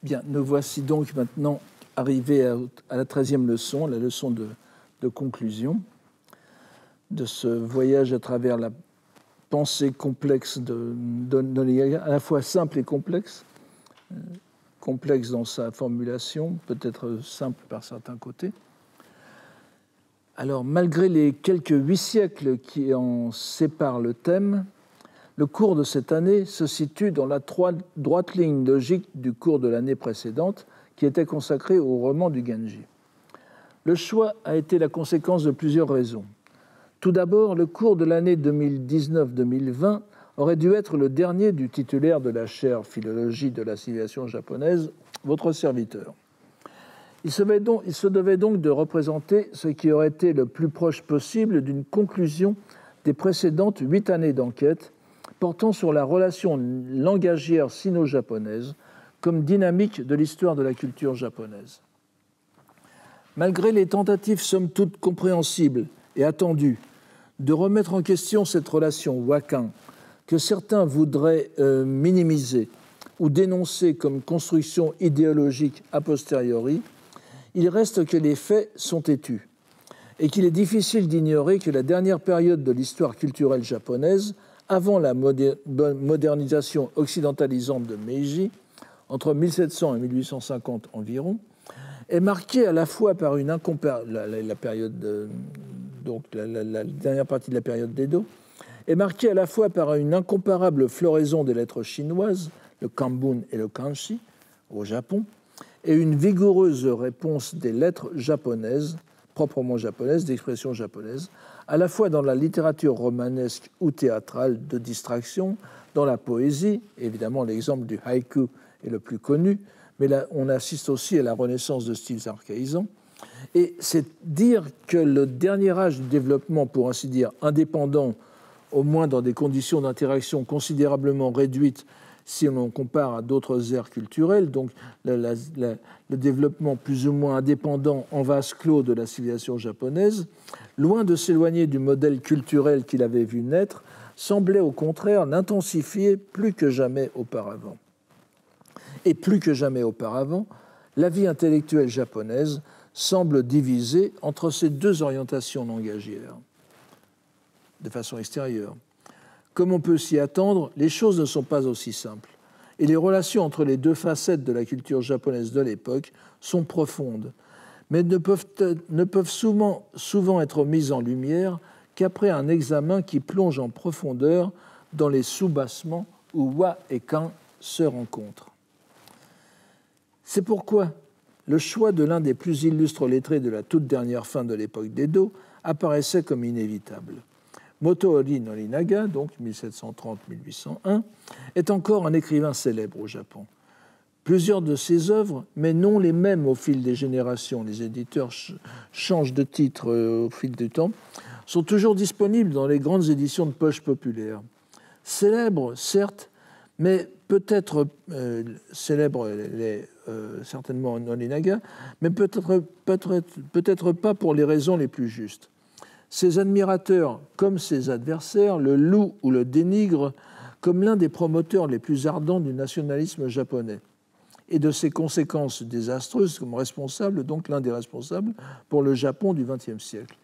Bien, nous voici donc maintenant arrivés à la 13e leçon, la leçon de conclusion de ce voyage à travers la pensée complexe d'Oliaga, à la fois simple et complexe, complexe dans sa formulation, peut-être simple par certains côtés. Alors, malgré les quelques 8 siècles qui en séparent le thème, le cours de cette année se situe dans la droite ligne logique du cours de l'année précédente, qui était consacré au roman du Genji. Le choix a été la conséquence de plusieurs raisons. Tout d'abord, le cours de l'année 2019-2020 aurait dû être le dernier du titulaire de la chaire Philologie de la civilisation japonaise, votre serviteur. Il se devait donc de représenter ce qui aurait été le plus proche possible d'une conclusion des précédentes 8 années d'enquête portant sur la relation langagière sino-japonaise comme dynamique de l'histoire de la culture japonaise. Malgré les tentatives somme toute compréhensibles et attendues de remettre en question cette relation wakan que certains voudraient minimiser ou dénoncer comme construction idéologique a posteriori, il reste que les faits sont têtus et qu'il est difficile d'ignorer que la dernière période de l'histoire culturelle japonaise, avant la modernisation occidentalisante de Meiji, entre 1700 et 1850 environ, est marquée à la fois par une la dernière partie de la période d'Edo, est marquée à la fois par une incomparable floraison des lettres chinoises, le kanbun et le kanshi, au Japon, et une vigoureuse réponse des lettres japonaises, proprement japonaises, d'expression japonaise, à la fois dans la littérature romanesque ou théâtrale de distraction, dans la poésie, évidemment l'exemple du haïku est le plus connu, mais là on assiste aussi à la renaissance de styles archaïsants. Et c'est dire que le dernier âge du développement, pour ainsi dire, indépendant, au moins dans des conditions d'interaction considérablement réduites si on compare à d'autres aires culturelles, donc le développement plus ou moins indépendant en vase clos de la civilisation japonaise, loin de s'éloigner du modèle culturel qu'il avait vu naître, semblait au contraire l'intensifier plus que jamais auparavant. Et plus que jamais auparavant, la vie intellectuelle japonaise semble divisée entre ces deux orientations langagières, de façon extérieure. Comme on peut s'y attendre, les choses ne sont pas aussi simples. Et les relations entre les deux facettes de la culture japonaise de l'époque sont profondes, mais ne peuvent souvent être mises en lumière qu'après un examen qui plonge en profondeur dans les sous-bassements où wa et kan se rencontrent. C'est pourquoi le choix de l'un des plus illustres lettrés de la toute dernière fin de l'époque d'Edo apparaissait comme inévitable. Motoori Norinaga, donc 1730-1801, est encore un écrivain célèbre au Japon. Plusieurs de ses œuvres, mais non les mêmes au fil des générations, les éditeurs changent de titre au fil du temps, sont toujours disponibles dans les grandes éditions de poche populaires. Célèbres, certes, mais peut-être célèbre certainement Norinaga, mais peut-être pas pour les raisons les plus justes. Ses admirateurs, comme ses adversaires, le louent ou le dénigrent comme l'un des promoteurs les plus ardents du nationalisme japonais et de ses conséquences désastreuses comme responsable, donc l'un des responsables pour le Japon du XXe siècle.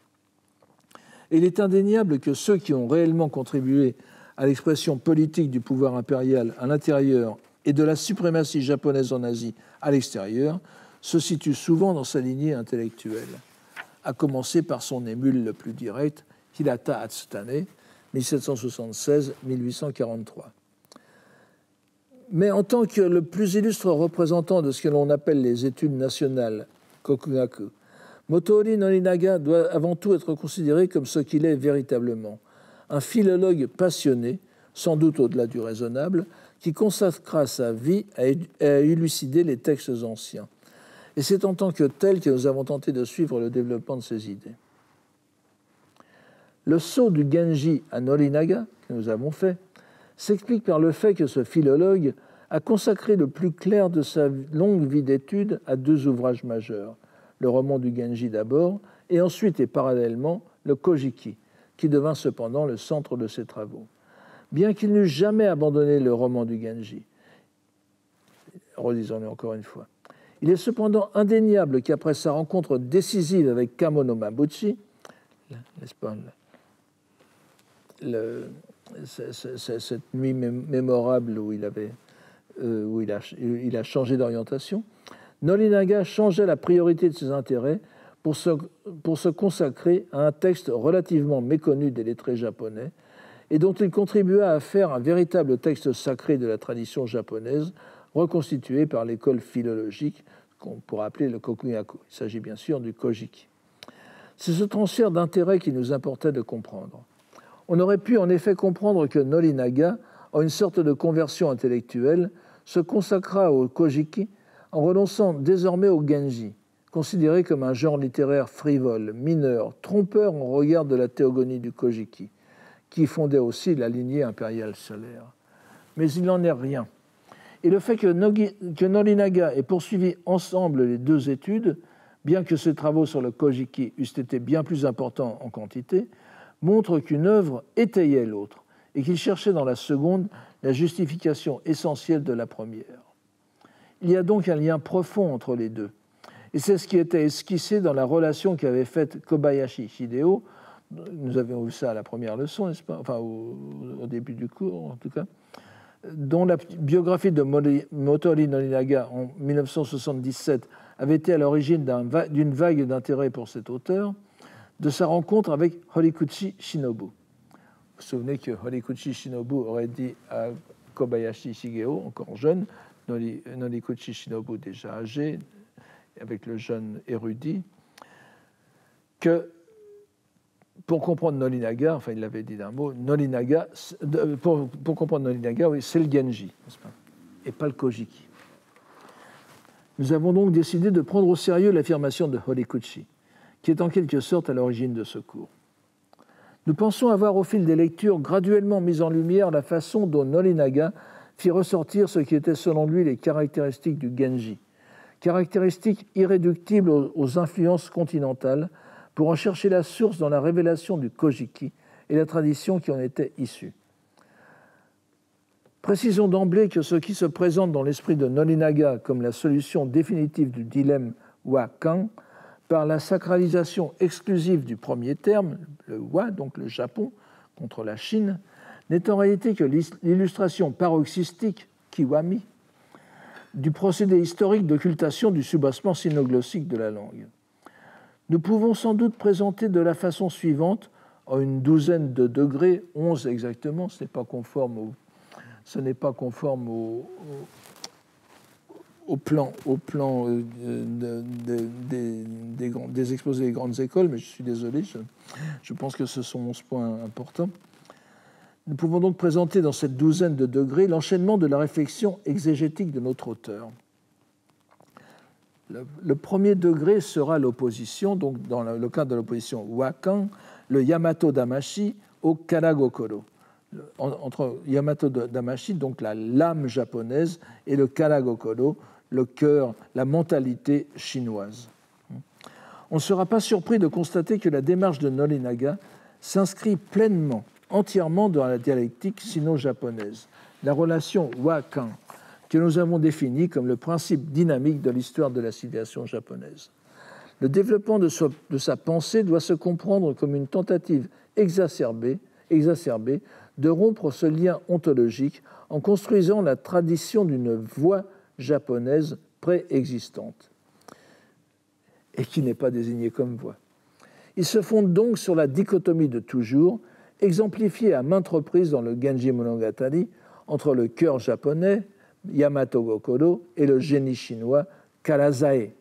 Et il est indéniable que ceux qui ont réellement contribué à l'expression politique du pouvoir impérial à l'intérieur et de la suprématie japonaise en Asie à l'extérieur se situent souvent dans sa lignée intellectuelle, à commencer par son émule le plus direct, Hirata Atsutane, 1776-1843. Mais en tant que le plus illustre représentant de ce que l'on appelle les études nationales, Kokugaku, Motoori Norinaga doit avant tout être considéré comme ce qu'il est véritablement, un philologue passionné, sans doute au-delà du raisonnable, qui consacra sa vie à élucider les textes anciens. Et c'est en tant que tel que nous avons tenté de suivre le développement de ces idées. Le saut du Genji à Norinaga, que nous avons fait, s'explique par le fait que ce philologue a consacré le plus clair de sa longue vie d'études à deux ouvrages majeurs, le roman du Genji d'abord, et ensuite et parallèlement le Kojiki, qui devint cependant le centre de ses travaux. Bien qu'il n'eût jamais abandonné le roman du Genji, relisons-le encore une fois. Il est cependant indéniable qu'après sa rencontre décisive avec Kamo no Mabuchi, n'est-ce pas, cette nuit mémorable où il a changé d'orientation, Norinaga changeait la priorité de ses intérêts pour se consacrer à un texte relativement méconnu des lettrés japonais et dont il contribua à faire un véritable texte sacré de la tradition japonaise, reconstitué par l'école philologique qu'on pourrait appeler le Kokugaku. Il s'agit bien sûr du Kojiki. C'est ce transfert d'intérêt qu'il nous importait de comprendre. On aurait pu en effet comprendre que Norinaga, en une sorte de conversion intellectuelle, se consacra au Kojiki en renonçant désormais au Genji, considéré comme un genre littéraire frivole, mineur, trompeur en regard de la théogonie du Kojiki, qui fondait aussi la lignée impériale solaire. Mais il n'en est rien. Et le fait que Norinaga ait poursuivi ensemble les deux études, bien que ses travaux sur le Kojiki eussent été bien plus importants en quantité, montre qu'une œuvre étayait l'autre et qu'il cherchait dans la seconde la justification essentielle de la première. Il y a donc un lien profond entre les deux. Et c'est ce qui était esquissé dans la relation qu'avait faite Kobayashi Hideo. Nous avions vu ça à la première leçon, n'est-ce pas ? Enfin, au début du cours, en tout cas, dont la biographie de Motoori Norinaga en 1977 avait été à l'origine d'une vague d'intérêt pour cet auteur, de sa rencontre avec Horikuchi Shinobu. Vous vous souvenez que Horikuchi Shinobu aurait dit à Kobayashi Shigeo, encore jeune, Horikuchi Shinobu déjà âgé, avec le jeune érudit, que pour comprendre Norinaga, enfin il l'avait dit d'un mot, Norinaga, pour comprendre Norinaga, oui, c'est le Genji, n'est-ce pas, et pas le Kojiki. Nous avons donc décidé de prendre au sérieux l'affirmation de Horikuchi, qui est en quelque sorte à l'origine de ce cours. Nous pensons avoir, au fil des lectures, graduellement mis en lumière la façon dont Norinaga fit ressortir ce qui était selon lui les caractéristiques du Genji, caractéristiques irréductibles aux influences continentales, pour en chercher la source dans la révélation du Kojiki et la tradition qui en était issue. Précisons d'emblée que ce qui se présente dans l'esprit de Norinaga comme la solution définitive du dilemme Wa-Kan, par la sacralisation exclusive du premier terme, le Wa, donc le Japon, contre la Chine, n'est en réalité que l'illustration paroxystique, Kiwami, du procédé historique d'occultation du soubassement sinoglossique de la langue. Nous pouvons sans doute présenter de la façon suivante, en une douzaine de degrés, 11 exactement, ce n'est pas conforme au plan des exposés des grandes écoles, mais je suis désolé, je pense que ce sont 11 points importants. Nous pouvons donc présenter dans cette douzaine de degrés l'enchaînement de la réflexion exégétique de notre auteur. Le premier degré sera l'opposition, donc dans le cas de l'opposition Wakan, le Yamato Damashi au Karagokoro. Entre Yamato Damashi, donc la lame japonaise, et le Karagokoro, le cœur, la mentalité chinoise. On ne sera pas surpris de constater que la démarche de Norinaga s'inscrit pleinement, entièrement dans la dialectique sino-japonaise, la relation Wakan, que nous avons définie comme le principe dynamique de l'histoire de la civilisation japonaise. Le développement de sa pensée doit se comprendre comme une tentative exacerbée de rompre ce lien ontologique en construisant la tradition d'une voie japonaise préexistante et qui n'est pas désignée comme voie. Il se fonde donc sur la dichotomie de toujours, exemplifiée à maintes reprises dans le Genji Monogatari, entre le cœur japonais, Yamato Gokoro, et le génie chinois, Karazae.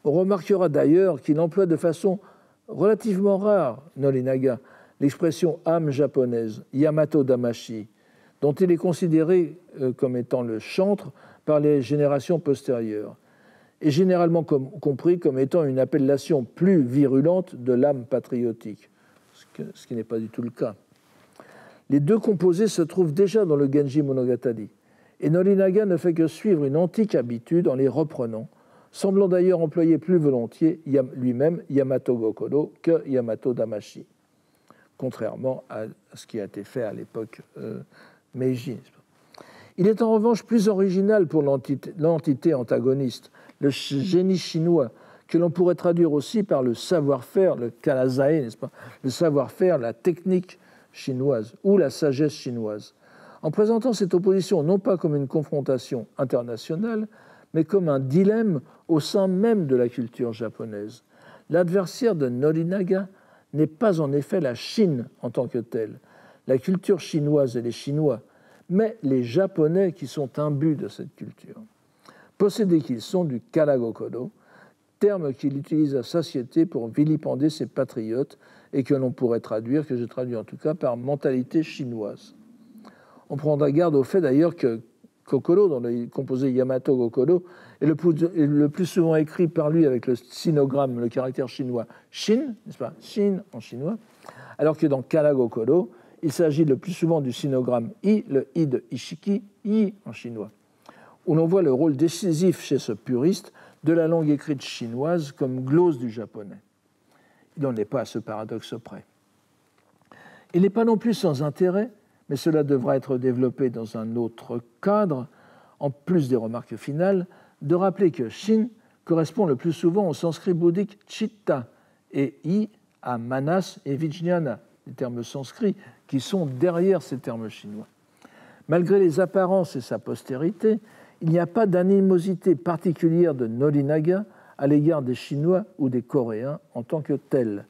On remarquera d'ailleurs qu'il emploie de façon relativement rare, Norinaga, l'expression âme japonaise, Yamato Damashi, dont il est considéré comme étant le chantre par les générations postérieures, et généralement compris comme étant une appellation plus virulente de l'âme patriotique, ce qui n'est pas du tout le cas. Les deux composés se trouvent déjà dans le Genji Monogatari, et Norinaga ne fait que suivre une antique habitude en les reprenant, semblant d'ailleurs employer plus volontiers lui-même Yamato Gokoro que Yamato Damashi, contrairement à ce qui a été fait à l'époque Meiji. Il est en revanche plus original pour l'entité antagoniste, le génie chinois, que l'on pourrait traduire aussi par le savoir-faire, le kalazae, n'est-ce pas, le savoir-faire, la technique chinoise ou la sagesse chinoise, en présentant cette opposition non pas comme une confrontation internationale, mais comme un dilemme au sein même de la culture japonaise. L'adversaire de Norinaga n'est pas en effet la Chine en tant que telle, la culture chinoise et les Chinois, mais les Japonais qui sont imbus de cette culture. Possédés qu'ils sont du Karagokodo, terme qu'il utilise à satiété pour vilipender ses patriotes et que l'on pourrait traduire, que j'ai traduit en tout cas, par mentalité chinoise. On prendra garde au fait d'ailleurs que Kokoro, dont le composé Yamato Gokodo, est le plus souvent écrit par lui avec le sinogramme, le caractère chinois Shin, n'est-ce pas, Shin en chinois, alors que dans Karagokodo, il s'agit le plus souvent du sinogramme I, le I de Ishiki, I en chinois, où l'on voit le rôle décisif chez ce puriste de la langue écrite chinoise comme glose du japonais. Il n'en est pas à ce paradoxe près. Il n'est pas non plus sans intérêt, mais cela devra être développé dans un autre cadre, en plus des remarques finales, de rappeler que Shin correspond le plus souvent au sanskrit bouddhique Chitta et I à Manas et Vijnana, les termes sanscrits qui sont derrière ces termes chinois. Malgré les apparences et sa postérité, il n'y a pas d'animosité particulière de Norinaga à l'égard des Chinois ou des Coréens en tant que tels.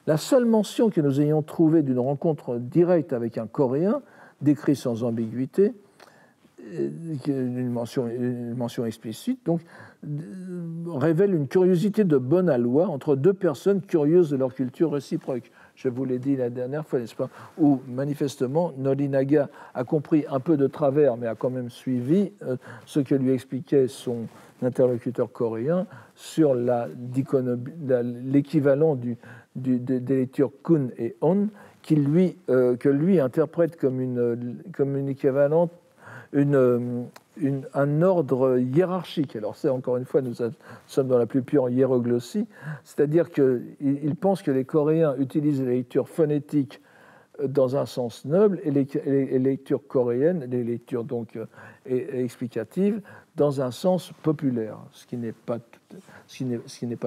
La seule mention que nous ayons trouvée d'une rencontre directe avec un Coréen, décrit sans ambiguïté, une mention explicite, donc, révèle une curiosité de bonne aloi entre deux personnes curieuses de leur culture réciproque. Je vous l'ai dit la dernière fois, n'est-ce pas, où manifestement Norinaga a compris un peu de travers, mais a quand même suivi ce que lui expliquait son interlocuteur coréen sur l'équivalent des lectures kun et on, que lui interprète comme une équivalente, un ordre hiérarchique. Alors ça, encore une fois, nous sommes dans la plus pure hiéroglossie, c'est-à-dire qu'il pense que les Coréens utilisent les lectures phonétiques dans un sens noble et les lectures coréennes, les lectures donc explicatives, dans un sens populaire, ce qui n'est pas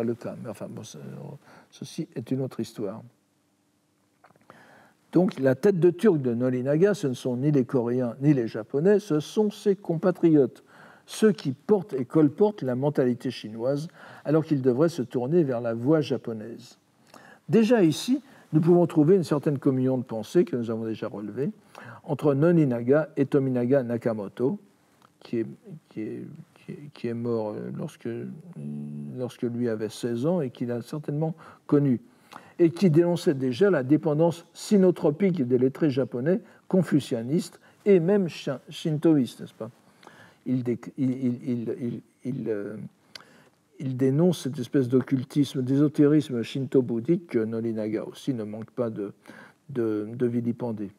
le cas. Mais enfin, bon, ceci est une autre histoire. Donc la tête de turc de Norinaga, ce ne sont ni les Coréens ni les Japonais, ce sont ses compatriotes, ceux qui portent et colportent la mentalité chinoise, alors qu'ils devraient se tourner vers la voie japonaise. Déjà ici, nous pouvons trouver une certaine communion de pensée que nous avons déjà relevée entre Norinaga et Tominaga Nakamoto, qui est mort lorsque lui avait 16 ans et qu'il a certainement connu, et qui dénonçait déjà la dépendance sinotropique des lettrés japonais, confucianistes et même shintoïstes, n'est-ce pas ? Il dénonce cette espèce d'occultisme, d'ésotérisme shinto-bouddhique que Norinaga aussi ne manque pas de vilipender.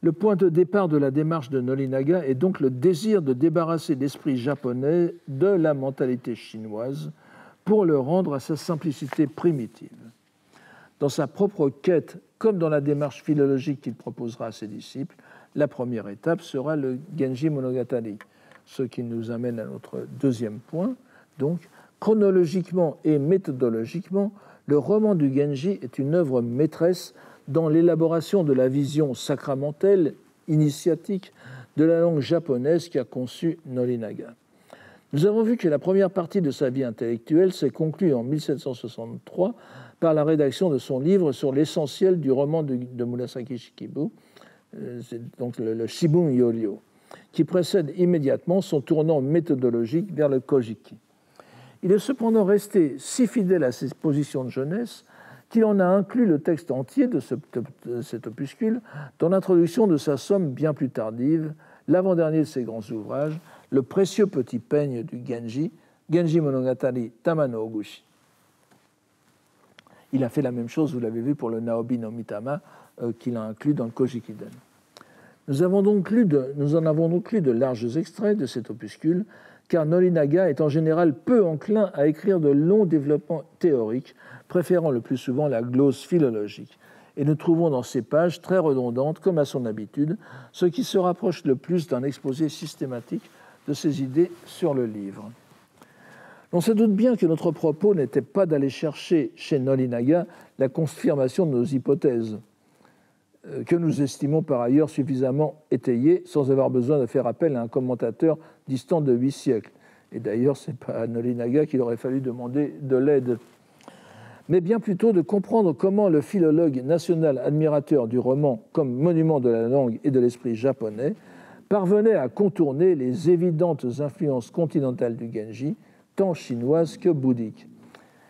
Le point de départ de la démarche de Norinaga est donc le désir de débarrasser l'esprit japonais de la mentalité chinoise pour le rendre à sa simplicité primitive. Dans sa propre quête, comme dans la démarche philologique qu'il proposera à ses disciples, la première étape sera le Genji Monogatari, ce qui nous amène à notre deuxième point. Donc, chronologiquement et méthodologiquement, le roman du Genji est une œuvre maîtresse dans l'élaboration de la vision sacramentelle, initiatique, de la langue japonaise qu'a conçue Norinaga. Nous avons vu que la première partie de sa vie intellectuelle s'est conclue en 1763 par la rédaction de son livre sur l'essentiel du roman de Murasaki Shikibu, donc le Shibun Yoryo, qui précède immédiatement son tournant méthodologique vers le Kojiki. Il est cependant resté si fidèle à ses positions de jeunesse qu'il en a inclus le texte entier de cet opuscule dans l'introduction de sa somme bien plus tardive, l'avant-dernier de ses grands ouvrages, le précieux petit peigne du Genji, Genji Monogatari Tamano Oguchi. Il a fait la même chose, vous l'avez vu, pour le Naobi no Mitama, qu'il a inclus dans le Kojikiden. Nous en avons donc lu de larges extraits de cet opuscule, car Norinaga est en général peu enclin à écrire de longs développements théoriques, préférant le plus souvent la glose philologique. et nous trouvons dans ces pages, très redondantes comme à son habitude, ce qui se rapproche le plus d'un exposé systématique de ses idées sur le livre. On se doute bien que notre propos n'était pas d'aller chercher chez Nolinaga la confirmation de nos hypothèses, que nous estimons par ailleurs suffisamment étayées sans avoir besoin de faire appel à un commentateur distant de 8 siècles. Et d'ailleurs, ce n'est pas à Nolinaga qu'il aurait fallu demander de l'aide, mais bien plutôt de comprendre comment le philologue national admirateur du roman comme monument de la langue et de l'esprit japonais parvenait à contourner les évidentes influences continentales du Genji, tant chinoises que bouddhiques.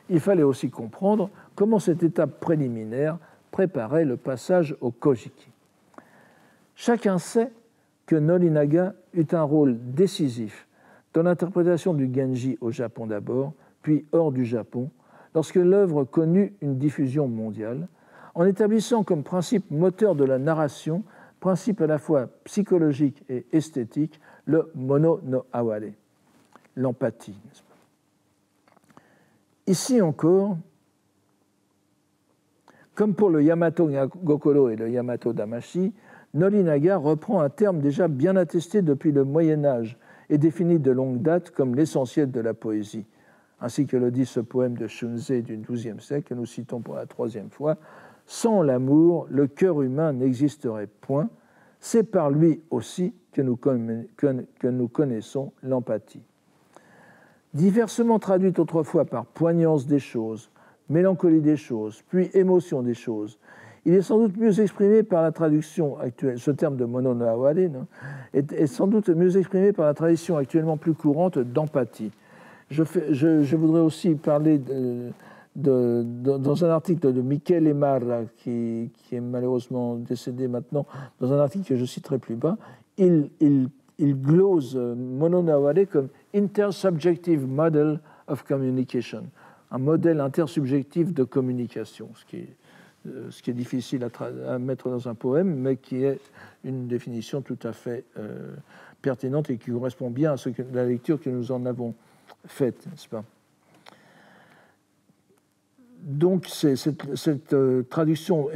Il fallait aussi comprendre comment cette étape préliminaire préparait le passage au Kojiki. Chacun sait que Nolinaga eut un rôle décisif dans l'interprétation du Genji au Japon d'abord, puis hors du Japon, lorsque l'œuvre connut une diffusion mondiale, en établissant comme principe moteur de la narration, principe à la fois psychologique et esthétique, le mono no aware, l'empathie. Ici encore, comme pour le Yamato Gokoro et le Yamato Damashi, Nolinaga reprend un terme déjà bien attesté depuis le Moyen-Âge et défini de longue date comme l'essentiel de la poésie, ainsi que le dit ce poème de Shunzei du XIIe siècle que nous citons pour la troisième fois. « Sans l'amour, le cœur humain n'existerait point. C'est par lui aussi que nous connaissons l'empathie. » Diversement traduite autrefois par poignance des choses, mélancolie des choses, puis émotion des choses, il est sans doute mieux exprimé par la traduction actuelle, ce terme de mono no aware est sans doute mieux exprimé par la tradition actuellement plus courante d'empathie. Je voudrais aussi parler dans un article de Michele Marra, qui est malheureusement décédé maintenant, dans un article que je citerai plus bas, il glose mono no aware comme intersubjective model of communication, un modèle intersubjectif de communication, ce qui est difficile à mettre dans un poème, mais qui est une définition tout à fait pertinente et qui correspond bien à la lecture que nous en avons faite, n'est-ce pas? Donc, cette traduction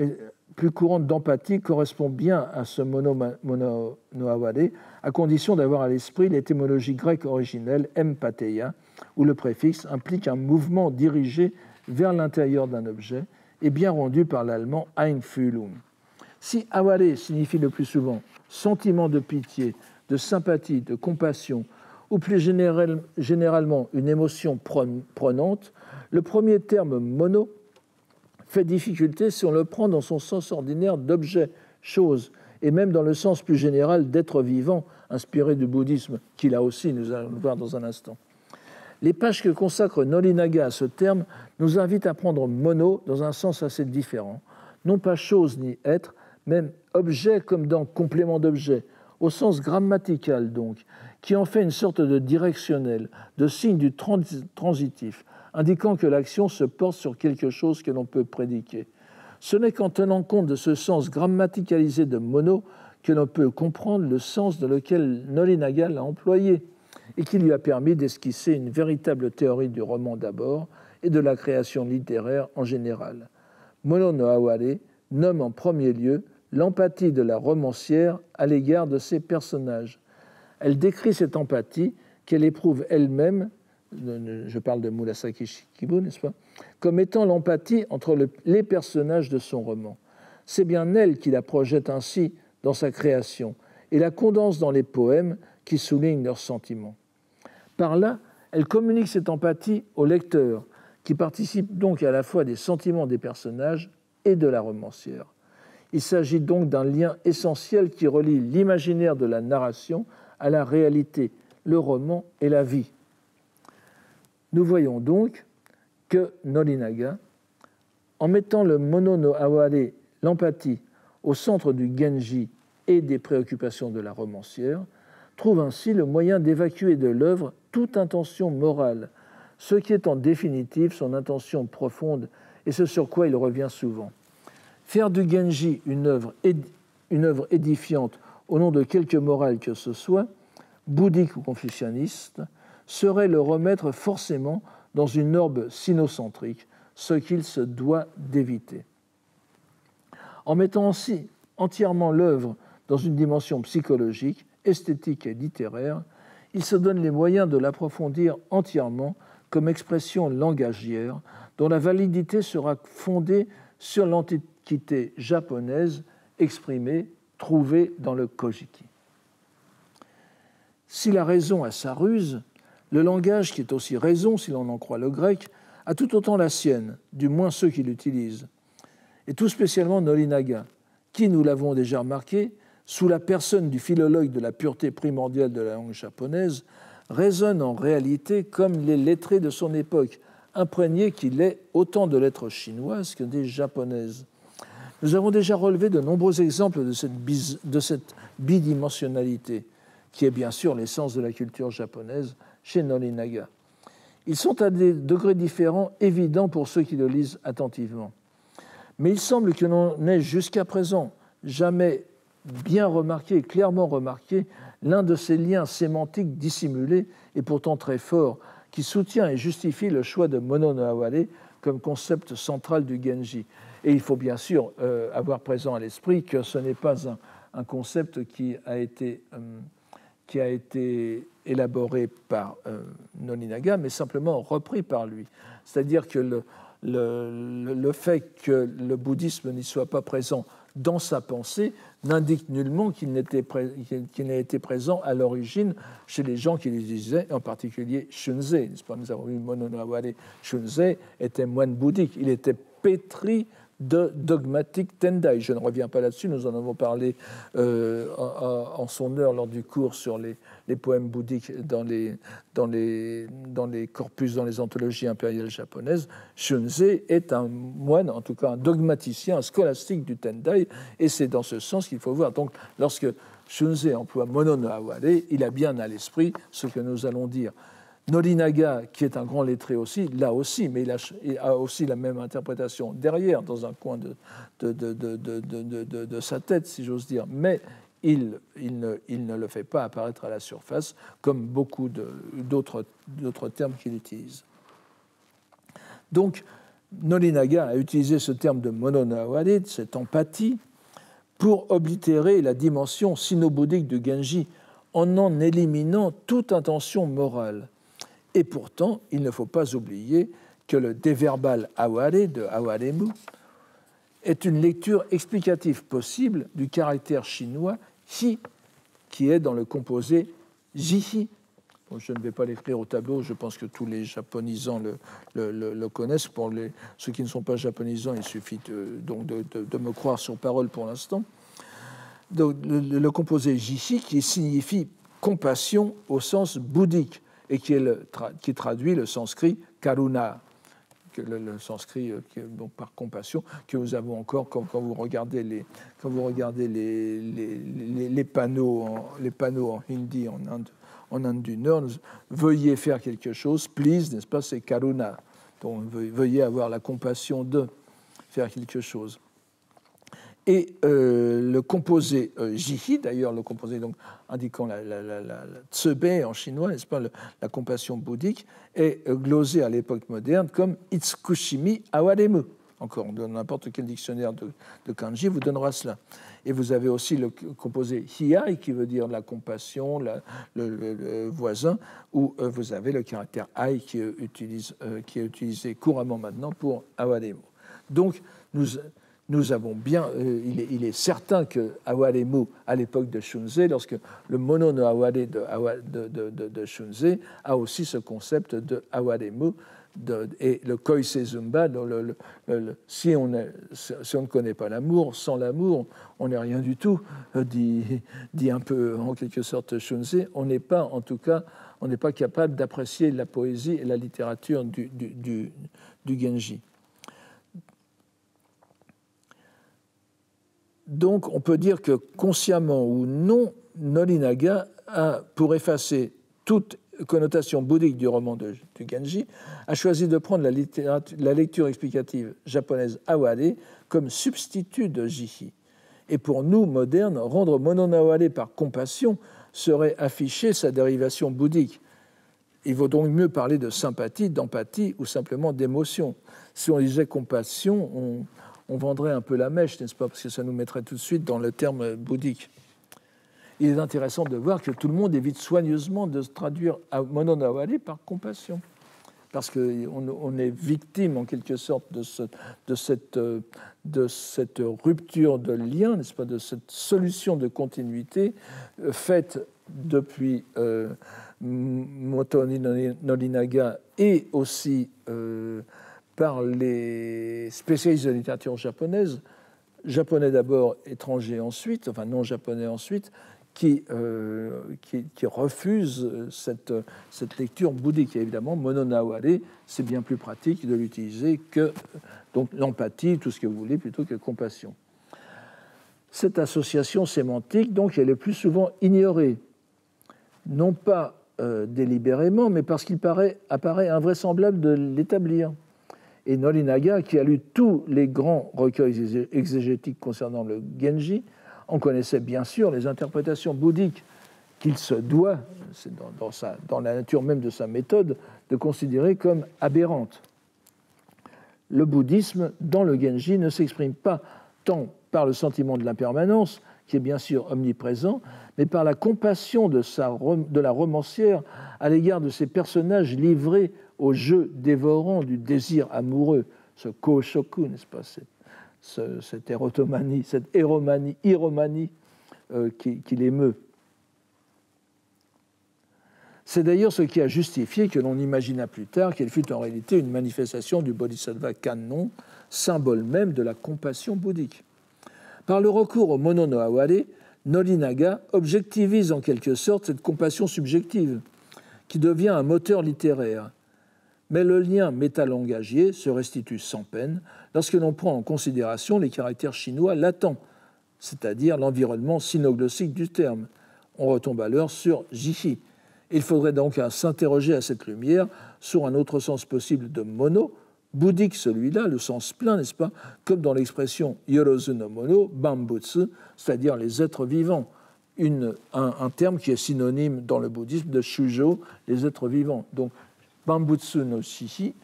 plus courante d'empathie correspond bien à ce mono no aware, à condition d'avoir à l'esprit l'étymologie grecque originelle empatheia, où le préfixe implique un mouvement dirigé vers l'intérieur d'un objet et bien rendu par l'allemand Einfühlung. Si aware signifie le plus souvent sentiment de pitié, de sympathie, de compassion, ou plus généralement une émotion prenante, le premier terme mono fait difficulté si on le prend dans son sens ordinaire d'objet, chose, et même dans le sens plus général d'être vivant, inspiré du bouddhisme, qui là aussi nous allons le voir dans un instant. Les pages que consacre Nolinaga à ce terme nous invitent à prendre mono dans un sens assez différent, non pas chose ni être, même objet comme dans complément d'objet, au sens grammatical donc, qui en fait une sorte de directionnel, de signe du transitif, indiquant que l'action se porte sur quelque chose que l'on peut prédiquer. Ce n'est qu'en tenant compte de ce sens grammaticalisé de mono que l'on peut comprendre le sens dans lequel Nolinaga l'a employé et qui lui a permis d'esquisser une véritable théorie du roman d'abord et de la création littéraire en général. Mono no aware nomme en premier lieu l'empathie de la romancière à l'égard de ses personnages. Elle décrit cette empathie qu'elle éprouve elle-même, je parle de Murasaki Shikibu, n'est-ce pas, comme étant l'empathie entre les personnages de son roman. C'est bien elle qui la projette ainsi dans sa création et la condense dans les poèmes qui soulignent leurs sentiments. Par là, elle communique cette empathie au lecteur, qui participe donc à la fois des sentiments des personnages et de la romancière. Il s'agit donc d'un lien essentiel qui relie l'imaginaire de la narration à la réalité, le roman et la vie. Nous voyons donc que Nolinaga, en mettant le mono no aware, l'empathie, au centre du Genji et des préoccupations de la romancière, trouve ainsi le moyen d'évacuer de l'œuvre toute intention morale, ce qui est en définitive son intention profonde et ce sur quoi il revient souvent. Faire du Genji une œuvre édifiante au nom de quelque morale que ce soit, bouddhique ou confucianiste, serait le remettre forcément dans une orbe sinocentrique, ce qu'il se doit d'éviter. En mettant ainsi entièrement l'œuvre dans une dimension psychologique, esthétique et littéraire, il se donne les moyens de l'approfondir entièrement comme expression langagière dont la validité sera fondée sur l'antiquité japonaise exprimée, trouvée dans le Kojiki. Si la raison a sa ruse, le langage, qui est aussi raison si l'on en croit le grec, a tout autant la sienne, du moins ceux qui l'utilisent, et tout spécialement Nolinaga, qui, nous l'avons déjà remarqué, sous la personne du philologue de la pureté primordiale de la langue japonaise, résonne en réalité comme les lettrés de son époque, imprégné qu'il est autant de lettres chinoises que des japonaises. Nous avons déjà relevé de nombreux exemples de cette bidimensionnalité, qui est bien sûr l'essence de la culture japonaise chez Nolinaga. Ils sont à des degrés différents évidents pour ceux qui le lisent attentivement. Mais il semble que l'on n'ait jusqu'à présent jamais bien remarqué, clairement remarqué, l'un de ces liens sémantiques dissimulés et pourtant très forts qui soutient et justifie le choix de Mono no Aware comme concept central du Genji. Et il faut bien sûr avoir présent à l'esprit que ce n'est pas un concept qui a été élaboré par Nolinaga, mais simplement repris par lui. C'est-à-dire que le fait que le bouddhisme n'y soit pas présent dans sa pensée n'indique nullement qu'il n'ait été présent à l'origine chez les gens qui les disaient, en particulier Shunzei. Nous avons vu Mono no Aware. Shunzei était moine bouddhique. Il était pétri de dogmatique Tendai. Je ne reviens pas là-dessus, nous en avons parlé en son heure lors du cours sur les poèmes bouddhiques dans les corpus, dans les anthologies impériales japonaises. Shunzei est un moine, en tout cas un dogmaticien, un scolastique du Tendai, et c'est dans ce sens qu'il faut voir. Donc, lorsque Shunzei emploie Mono no Aware, il a bien à l'esprit ce que nous allons dire. Nolinaga, qui est un grand lettré aussi, là aussi, mais il a aussi la même interprétation derrière, dans un coin de sa tête, si j'ose dire. Mais il ne le fait pas apparaître à la surface, comme beaucoup d'autres termes qu'il utilise. Donc, Nolinaga a utilisé ce terme de Mono no Aware, cette empathie, pour oblitérer la dimension sino-bouddhique du Genji en éliminant toute intention morale. Et pourtant, il ne faut pas oublier que le déverbal aware de awaremu est une lecture explicative possible du caractère chinois hi, qui est dans le composé jihi. Bon, je ne vais pas l'écrire au tableau, je pense que tous les japonisants le connaissent. Pour ceux qui ne sont pas japonisants, il suffit de me croire sur parole pour l'instant. Donc, le composé jihi qui signifie compassion au sens bouddhique, et qui traduit le sanskrit karuna, le sanskrit donc par compassion, que nous avons encore quand vous regardez les panneaux en hindi en Inde du Nord. Veuillez faire quelque chose, please, n'est-ce pas, c'est karuna. Donc veuillez avoir la compassion de faire quelque chose. Et le composé jihi, d'ailleurs, le composé donc, indiquant la tsebe en chinois, n'est-ce pas, la compassion bouddhique, est glosé à l'époque moderne comme itsukushimi awaremu. Encore, dans n'importe quel dictionnaire de kanji vous donnera cela. Et vous avez aussi le composé hiai, qui veut dire la compassion, le voisin, où vous avez le caractère ai qui est utilisé couramment maintenant pour awaremu. Donc, nous avons bien, il est certain que awaremu, à l'époque de Shunzei, lorsque le Mono no Aware de Shunzei a aussi ce concept de awaremu, et le Koisei Zumba, si on ne connaît pas l'amour, sans l'amour, on n'est rien du tout, dit un peu en quelque sorte Shunzei, on n'est pas, en tout cas, on n'est pas capable d'apprécier la poésie et la littérature du Genji. Donc, on peut dire que consciemment ou non, Nolinaga a, pour effacer toute connotation bouddhique du roman du Genji, a choisi de prendre la lecture explicative japonaise aware comme substitut de jihi. Et pour nous, modernes, rendre Mono no Aware par compassion serait afficher sa dérivation bouddhique. Il vaut donc mieux parler de sympathie, d'empathie ou simplement d'émotion. Si on disait compassion, on vendrait un peu la mèche, n'est-ce pas, parce que ça nous mettrait tout de suite dans le terme bouddhique. Il est intéressant de voir que tout le monde évite soigneusement de traduire Mono no Aware par compassion, parce qu'on est victime en quelque sorte de cette rupture de lien, n'est-ce pas, de cette solution de continuité faite depuis Moto Norinaga et aussi par les spécialistes de la littérature japonaise, japonais d'abord, étrangers ensuite, enfin non japonais ensuite, qui refusent cette lecture bouddhique. Et évidemment, Mono no Aware, c'est bien plus pratique de l'utiliser que donc l'empathie, tout ce que vous voulez, plutôt que compassion. Cette association sémantique, donc, elle est plus souvent ignorée, non pas délibérément, mais parce qu'il apparaît invraisemblable de l'établir. Et Norinaga, qui a lu tous les grands recueils exégétiques concernant le Genji, on connaissait bien sûr les interprétations bouddhiques qu'il se doit, c'est dans la nature même de sa méthode, de considérer comme aberrantes. Le bouddhisme, dans le Genji, ne s'exprime pas tant par le sentiment de l'impermanence, qui est bien sûr omniprésent, mais par la compassion de la romancière à l'égard de ces personnages livrés au jeu dévorant du désir amoureux, ce koshoku, n'est-ce pas, cette érotomanie, cette iromanie qui l'émeut. C'est d'ailleurs ce qui a justifié que l'on imagina plus tard qu'elle fut en réalité une manifestation du Bodhisattva Kannon, symbole même de la compassion bouddhique. Par le recours au Mono no Aware, Norinaga objectivise en quelque sorte cette compassion subjective, qui devient un moteur littéraire. Mais le lien métalangagier se restitue sans peine lorsque l'on prend en considération les caractères chinois latents, c'est-à-dire l'environnement sinoglossique du terme. On retombe alors sur jihi. Il faudrait donc s'interroger à cette lumière sur un autre sens possible de mono, bouddhique celui-là, le sens plein, n'est-ce pas, comme dans l'expression yorozu no mono, bambutsu, c'est-à-dire les êtres vivants, un terme qui est synonyme dans le bouddhisme de shujo, les êtres vivants. Donc, Bambutsu no jihi,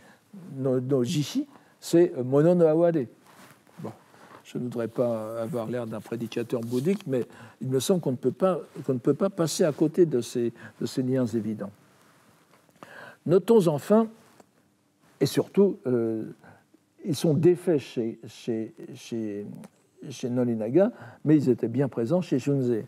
c'est Mono no Aware. Bon, je ne voudrais pas avoir l'air d'un prédicateur bouddhique, mais il me semble qu'on ne peut pas passer à côté de ces liens évidents. Notons enfin, et surtout, ils sont défaits chez Norinaga, mais ils étaient bien présents chez Shunzei.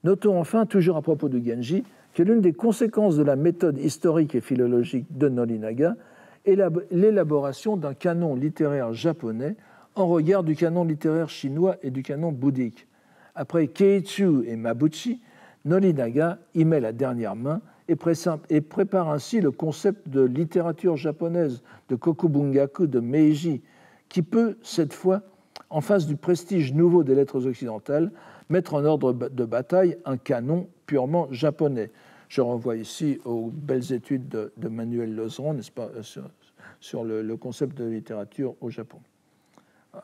Notons enfin, toujours à propos du Genji, que l'une des conséquences de la méthode historique et philologique de Norinaga est l'élaboration d'un canon littéraire japonais en regard du canon littéraire chinois et du canon bouddhique. Après Keiichu et Mabuchi, Norinaga y met la dernière main et prépare ainsi le concept de littérature japonaise, de Kokubungaku, de Meiji, qui peut, cette fois, en face du prestige nouveau des lettres occidentales, mettre en ordre de bataille un canon purement japonais. Je renvoie ici aux belles études de Manuel Lozeron, n'est-ce pas, sur le concept de littérature au Japon,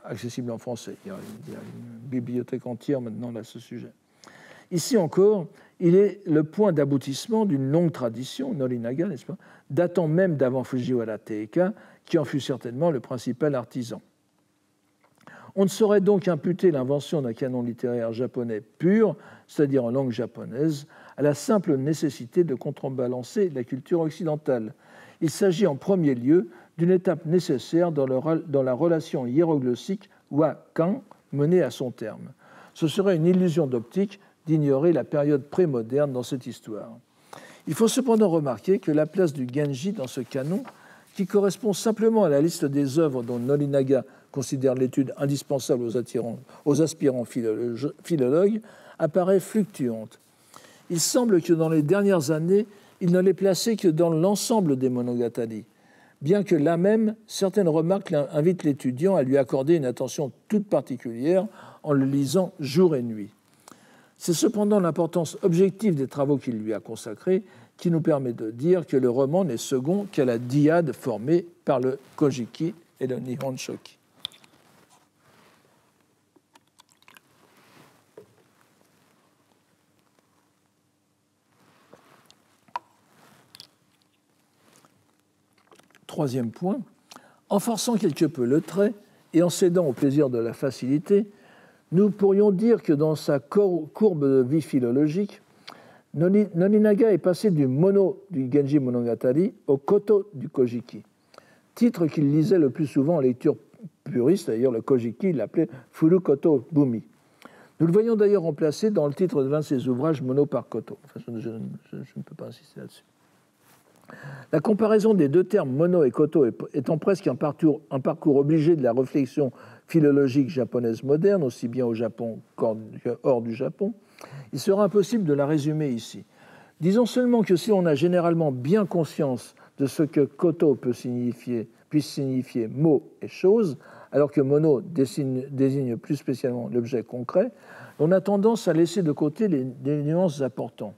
accessible en français. Il y a une bibliothèque entière maintenant à ce sujet. Ici encore, il est le point d'aboutissement d'une longue tradition, Norinaga, n'est-ce pas, datant même d'avant Fujiwara Teika, qui en fut certainement le principal artisan. On ne saurait donc imputer l'invention d'un canon littéraire japonais pur, c'est-à-dire en langue japonaise, à la simple nécessité de contrebalancer la culture occidentale. Il s'agit en premier lieu d'une étape nécessaire dans la relation hiéroglossique wa-kan menée à son terme. Ce serait une illusion d'optique d'ignorer la période prémoderne dans cette histoire. Il faut cependant remarquer que la place du Genji dans ce canon, qui correspond simplement à la liste des œuvres dont Norinaga considère l'étude indispensable aux aspirants philologues, apparaît fluctuante. Il semble que dans les dernières années, il ne l'ait placé que dans l'ensemble des monogatari, bien que là même, certaines remarques invitent l'étudiant à lui accorder une attention toute particulière en le lisant jour et nuit. C'est cependant l'importance objective des travaux qu'il lui a consacrés qui nous permet de dire que le roman n'est second qu'à la dyade formée par le Kojiki et le Nihon Shoki. Troisième point, En forçant quelque peu le trait et en cédant au plaisir de la facilité, nous pourrions dire que dans sa courbe de vie philologique, Nolinaga est passé du mono du Genji Monogatari au koto du Kojiki, titre qu'il lisait le plus souvent en lecture puriste. D'ailleurs, le Kojiki, il l'appelait Furukoto Bumi. Nous le voyons d'ailleurs remplacé dans le titre de l'un de ses ouvrages, Mono par Koto. Enfin, je ne peux pas insister là-dessus. La comparaison des deux termes mono et koto étant presque un parcours obligé de la réflexion philologique japonaise moderne, aussi bien au Japon qu'hors du Japon, il sera impossible de la résumer ici. Disons seulement que si on a généralement bien conscience de ce que koto puisse signifier mot et chose, alors que mono désigne plus spécialement l'objet concret, on a tendance à laisser de côté des nuances importantes.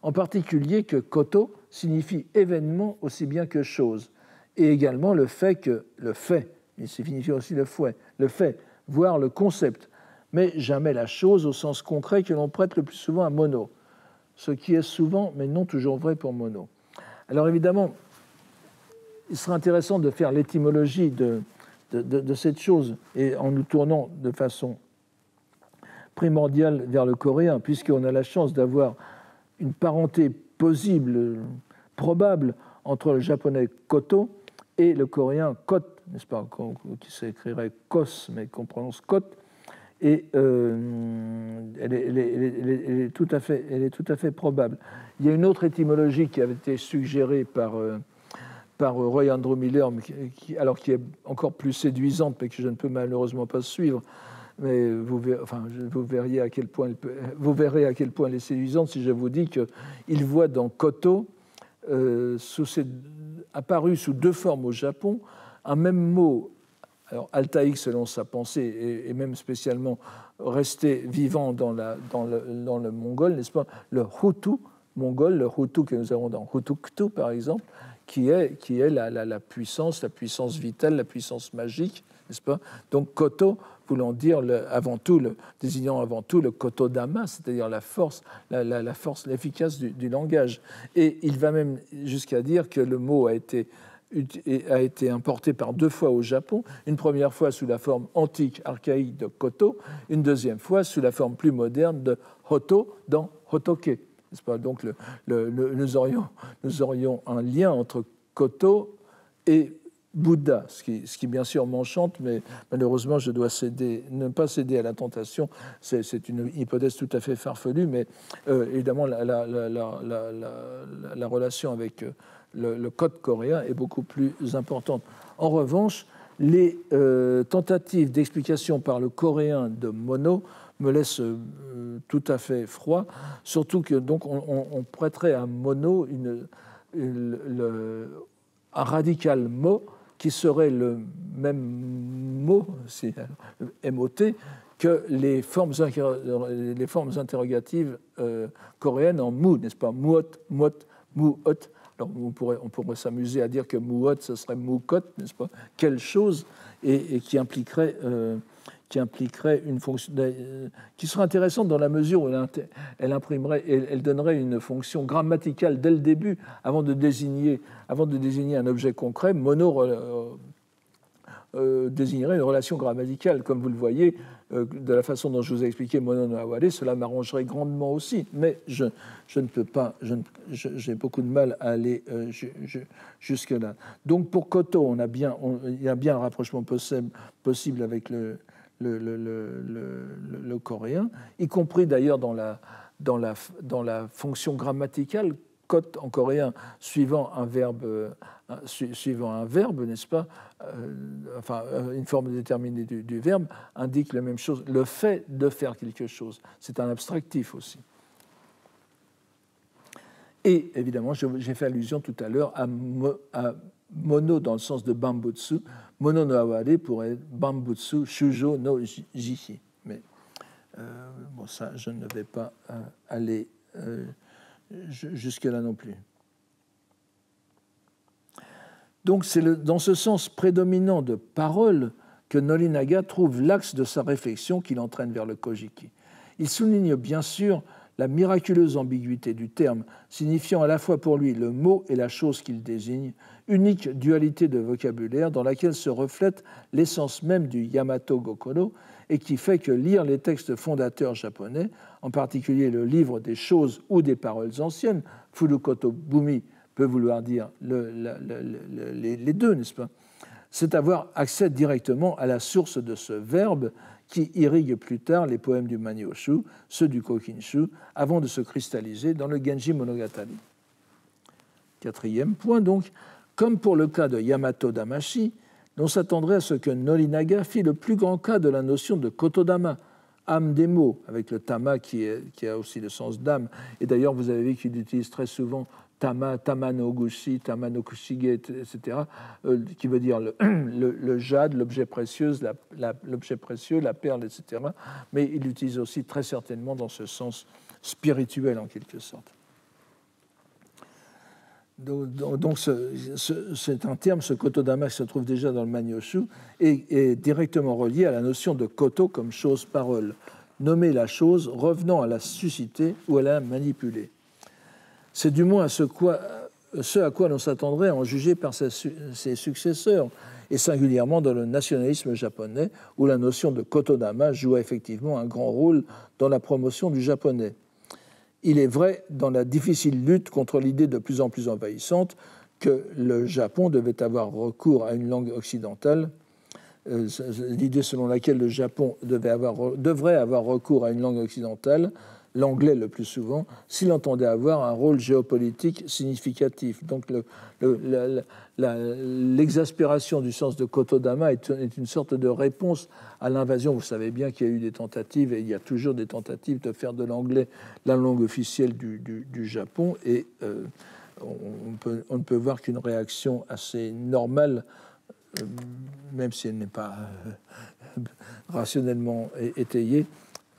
En particulier que koto signifie événement aussi bien que chose, et également le fait, il signifie aussi le fait, voire le concept, mais jamais la chose au sens concret que l'on prête le plus souvent à mono, ce qui est souvent, mais non toujours vrai pour mono. Alors évidemment, il sera intéressant de faire l'étymologie de cette chose, et en nous tournant de façon primordiale vers le coréen, puisqu'on a la chance d'avoir une parenté possible, probable, entre le japonais koto et le coréen kot, n'est-ce pas, qui s'écrirait kos, mais qu'on prononce kot, et elle est tout à fait probable. Il y a une autre étymologie qui avait été suggérée par Roy Andrew Miller, qui est encore plus séduisante, mais que je ne peux malheureusement pas suivre. Mais vous verrez à quel point elle est séduisante si je vous dis qu'il voit dans koto, apparu sous deux formes au Japon, un même mot, alors altaïque selon sa pensée, et même spécialement resté vivant dans le mongol, n'est-ce pas, le hutu mongol, le hutu que nous avons dans Hutuktu par exemple, qui est la puissance vitale, la puissance magique, n'est-ce pas? Donc koto voulant dire désignant avant tout le kotodama, c'est-à-dire la force, l'efficace du langage. Et il va même jusqu'à dire que le mot a été importé par deux fois au Japon, une première fois sous la forme antique, archaïque de koto, une deuxième fois sous la forme plus moderne de hoto dans hotoke. N'est-ce pas? Donc nous aurions un lien entre koto et Bouddha, ce qui bien sûr m'enchante, mais malheureusement je dois ne pas céder à la tentation. C'est une hypothèse tout à fait farfelue, mais évidemment la relation avec le code coréen est beaucoup plus importante. En revanche, les tentatives d'explication par le coréen de mono me laissent tout à fait froid, surtout que donc on prêterait à mono un radical mot qui serait le même mot, c'est MOT, que les formes interrogatives coréennes en mu, n'est-ce pas? Muot, muot, muot. Alors on pourrait s'amuser à dire que muot, ce serait mukot, n'est-ce pas? Quelle chose, et qui impliquerait une fonction qui serait intéressante dans la mesure où elle donnerait une fonction grammaticale dès le début, avant de désigner un objet concret. Mono désignerait une relation grammaticale, comme vous le voyez, de la façon dont je vous ai expliqué mono no aware, cela m'arrangerait grandement aussi, mais je ne peux pas, j'ai beaucoup de mal à aller jusque-là. Donc pour koto, il y a bien un rapprochement possible avec le coréen, y compris d'ailleurs dans la fonction grammaticale, kot en coréen suivant un verbe, n'est-ce pas, une forme déterminée du verbe, indique la même chose, le fait de faire quelque chose. C'est un abstractif aussi. Et évidemment, j'ai fait allusion tout à l'heure à mono dans le sens de bambutsu. Mono no aware pourrait être bambutsu shujo no jishi. Mais ça, je ne vais pas aller jusque-là non plus. Donc c'est dans ce sens prédominant de parole que Nolinaga trouve l'axe de sa réflexion qui l'entraîne vers le Kojiki. Il souligne bien sûr la miraculeuse ambiguïté du terme, signifiant à la fois pour lui le mot et la chose qu'il désigne, unique dualité de vocabulaire dans laquelle se reflète l'essence même du Yamato Gokono et qui fait que lire les textes fondateurs japonais, en particulier le livre des choses ou des paroles anciennes, Furukoto Bumi peut vouloir dire les deux, n'est-ce pas? C'est avoir accès directement à la source de ce verbe qui irrigue plus tard les poèmes du Manyoshu, ceux du Kokinshu, avant de se cristalliser dans le Genji Monogatari. Quatrième point donc, comme pour le cas de Yamato Damashi, l'on s'attendrait à ce que Norinaga fit le plus grand cas de la notion de Kotodama, âme des mots, avec le tama qui a aussi le sens d'âme. Et d'ailleurs, vous avez vu qu'il utilise très souvent tama, tama no gushi, tama no kushige, etc., qui veut dire le jade, l'objet précieux, la perle, etc. Mais il l'utilise aussi très certainement dans ce sens spirituel, en quelque sorte. Donc c'est un terme, ce kotodama, qui se trouve déjà dans le Manyoshu, est directement relié à la notion de koto comme chose-parole, nommer la chose revenant à la susciter ou à la manipuler. C'est du moins ce à quoi l'on s'attendrait à en juger par ses successeurs, et singulièrement dans le nationalisme japonais, où la notion de kotodama joue effectivement un grand rôle dans la promotion du japonais. Il est vrai, dans la difficile lutte contre l'idée de plus en plus envahissante que le Japon devait avoir recours à une langue occidentale, l'idée selon laquelle le Japon devrait avoir recours à une langue occidentale, l'anglais le plus souvent, s'il entendait avoir un rôle géopolitique significatif. Donc l'exaspération du sens de kotodama est une sorte de réponse à l'invasion. Vous savez bien qu'il y a eu des tentatives, et il y a toujours des tentatives de faire de l'anglais la langue officielle du Japon, et on ne peut voir qu'une réaction assez normale, même si elle n'est pas rationnellement étayée,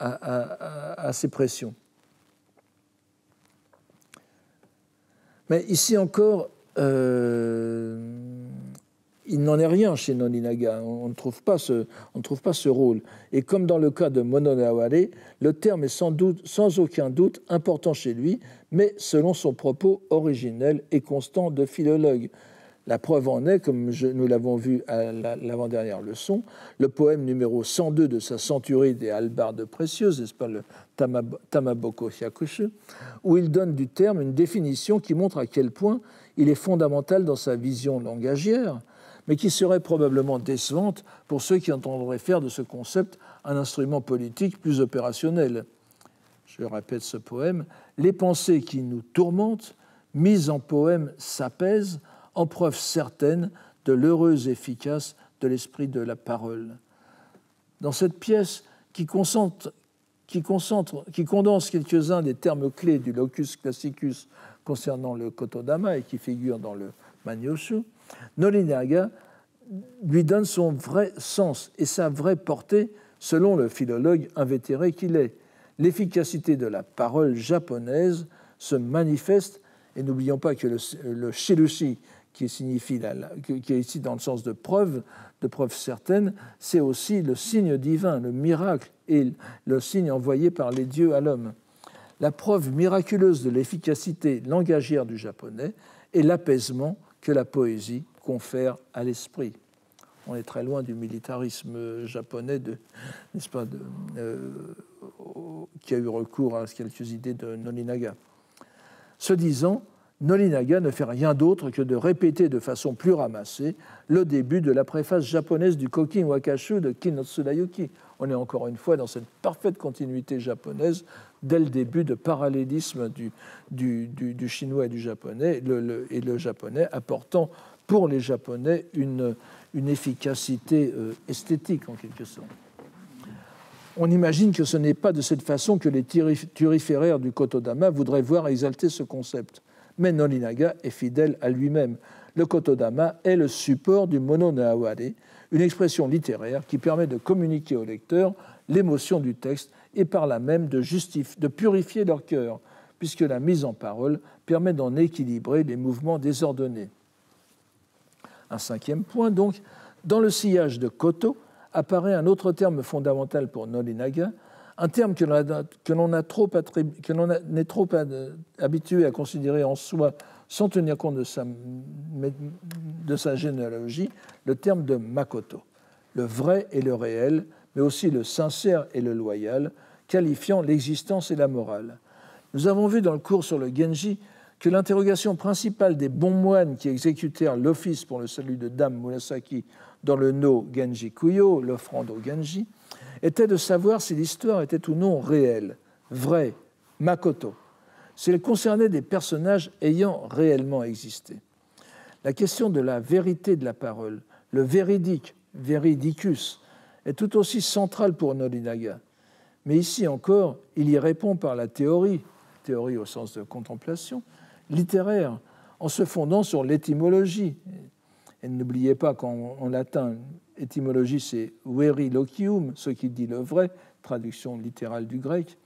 à ces pressions. Mais ici encore, il n'en est rien chez Norinaga. On ne trouve pas ce rôle. Et comme dans le cas de Mononaware, le terme est sans aucun doute important chez lui, mais selon son propos originel et constant de philologue. La preuve en est, comme nous l'avons vu à l'avant-dernière leçon, le poème numéro 102 de sa centurie des hallebardes précieuses, n'est-ce pas, le Tamaboko Hyakushu, où il donne du terme une définition qui montre à quel point il est fondamental dans sa vision langagière, mais qui serait probablement décevante pour ceux qui entendraient faire de ce concept un instrument politique plus opérationnel. Je répète ce poème. « Les pensées qui nous tourmentent, mises en poème, s'apaisent, en preuve certaine de l'heureuse efficace de l'esprit de la parole. » Dans cette pièce qui condense quelques-uns des termes clés du locus classicus concernant le kotodama et qui figure dans le Manyoshu, Norinaga lui donne son vrai sens et sa vraie portée selon le philologue invétéré qu'il est. L'efficacité de la parole japonaise se manifeste, et n'oublions pas que le shirushi, qui est ici dans le sens de preuve certaine, c'est aussi le signe divin, le miracle et le signe envoyé par les dieux à l'homme. La preuve miraculeuse de l'efficacité langagière du japonais est l'apaisement que la poésie confère à l'esprit. On est très loin du militarisme japonais, n'est-ce pas, qui a eu recours à quelques idées de Norinaga. Ce disant, Norinaga ne fait rien d'autre que de répéter de façon plus ramassée le début de la préface japonaise du Kokin Wakashu de Kin no Tsurayuki. On est encore une fois dans cette parfaite continuité japonaise dès le début de parallélisme du chinois et du japonais, et le japonais apportant pour les Japonais une efficacité esthétique en quelque sorte. On imagine que ce n'est pas de cette façon que les turiféraires du kotodama voudraient voir exalter ce concept. Mais Norinaga est fidèle à lui-même. Le kotodama est le support du mono-naware, une expression littéraire qui permet de communiquer au lecteur l'émotion du texte et par là même de purifier leur cœur, puisque la mise en parole permet d'en équilibrer les mouvements désordonnés. Un cinquième point, donc, dans le sillage de koto apparaît un autre terme fondamental pour Norinaga, un terme que l'on est trop habitué à considérer en soi sans tenir compte de sa généalogie, le terme de makoto, le vrai et le réel, mais aussi le sincère et le loyal, qualifiant l'existence et la morale. Nous avons vu dans le cours sur le Genji que l'interrogation principale des bons moines qui exécutèrent l'office pour le salut de Dame Murasaki dans le no Genji Kuyo, l'offrande au Genji, était de savoir si l'histoire était ou non réelle, vraie, makoto, si elle concernait des personnages ayant réellement existé. La question de la vérité de la parole, le véridique, veridicus, est tout aussi centrale pour Norinaga. Mais ici encore, il y répond par la théorie au sens de contemplation, littéraire, en se fondant sur l'étymologie. Et n'oubliez pas qu'en latin, étymologie, c'est veriloquium, ce qui dit le vrai, traduction littérale du grec,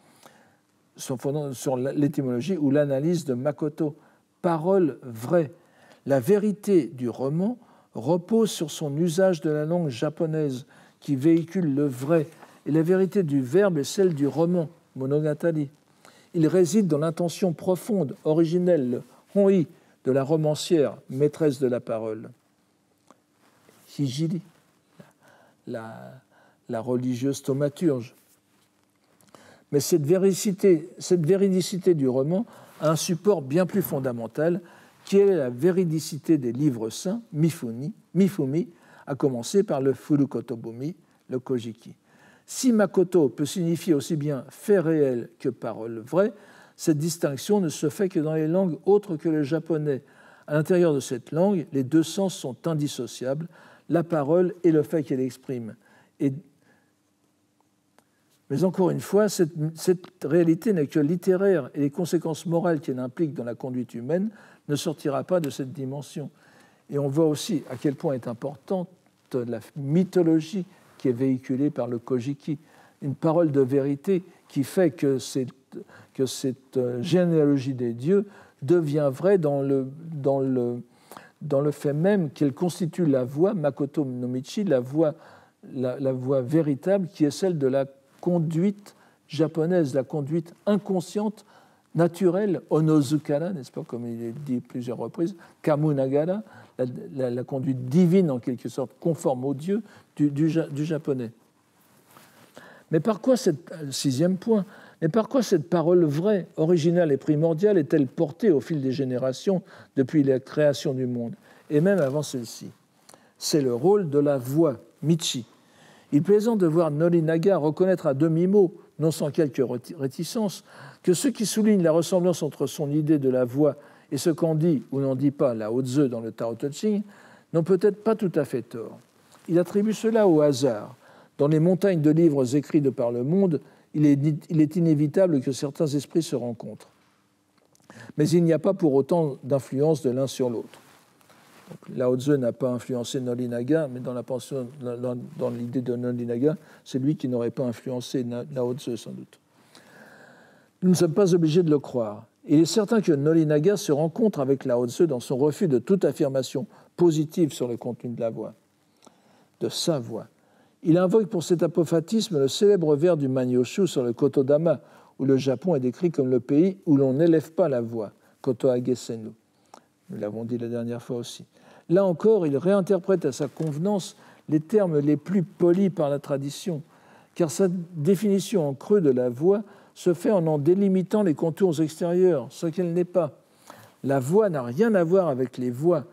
se fondant sur l'étymologie ou l'analyse de Makoto, parole vraie. La vérité du roman repose sur son usage de la langue japonaise qui véhicule le vrai, et la vérité du verbe est celle du roman, monogatari. Il réside dans l'intention profonde, originelle, le hon-i de la romancière, maîtresse de la parole. Hijiri, la religieuse thaumaturge. Mais cette véridicité du roman a un support bien plus fondamental, qui est la véridicité des livres saints, Mifumi, à commencer par le Furukotobumi, le Kojiki. Si Makoto peut signifier aussi bien fait réel que parole vraie, cette distinction ne se fait que dans les langues autres que le japonais. À l'intérieur de cette langue, les deux sens sont indissociables, la parole et le fait qu'elle exprime. Mais encore une fois, cette réalité n'est que littéraire et les conséquences morales qu'elle implique dans la conduite humaine ne sortira pas de cette dimension. Et on voit aussi à quel point est importante la mythologie qui est véhiculée par le Kojiki, une parole de vérité qui fait que cette généalogie des dieux devient vraie dans le fait même qu'elle constitue la voie, Makoto no Michi, la voie véritable qui est celle de la conduite japonaise, la conduite inconsciente, naturelle, onozukara, n'est-ce pas, comme il est dit plusieurs reprises, kamunagara, la conduite divine en quelque sorte, conforme au Dieu du japonais. Mais par quoi sixième point, mais par quoi cette parole vraie, originale et primordiale est-elle portée au fil des générations depuis la création du monde, et même avant celle-ci? C'est le rôle de la voix, Michi. Il plaisante de voir Norinaga reconnaître à demi-mot, non sans quelques réticences, que ceux qui soulignent la ressemblance entre son idée de la voix et ce qu'en dit ou n'en dit pas Lao Tzu dans le Tao Te Ching n'ont peut-être pas tout à fait tort. Il attribue cela au hasard. Dans les montagnes de livres écrits de par le monde, il est inévitable que certains esprits se rencontrent. Mais il n'y a pas pour autant d'influence de l'un sur l'autre. Lao Tzu n'a pas influencé Norinaga, mais dans l'idée de Norinaga, c'est lui qui n'aurait pas influencé Lao Tzu, sans doute. Nous ne sommes pas obligés de le croire. Il est certain que Norinaga se rencontre avec Lao Tzu dans son refus de toute affirmation positive sur le contenu de la voix, de sa voix. Il invoque pour cet apophatisme le célèbre vers du Manyoshu sur le Kotodama, où le Japon est décrit comme le pays où l'on n'élève pas la voix, Kotoage Senu. Nous l'avons dit la dernière fois aussi. Là encore, il réinterprète à sa convenance les termes les plus polis par la tradition, car sa définition en creux de la voix se fait en délimitant les contours extérieurs, ce qu'elle n'est pas. La voix n'a rien à voir avec les voix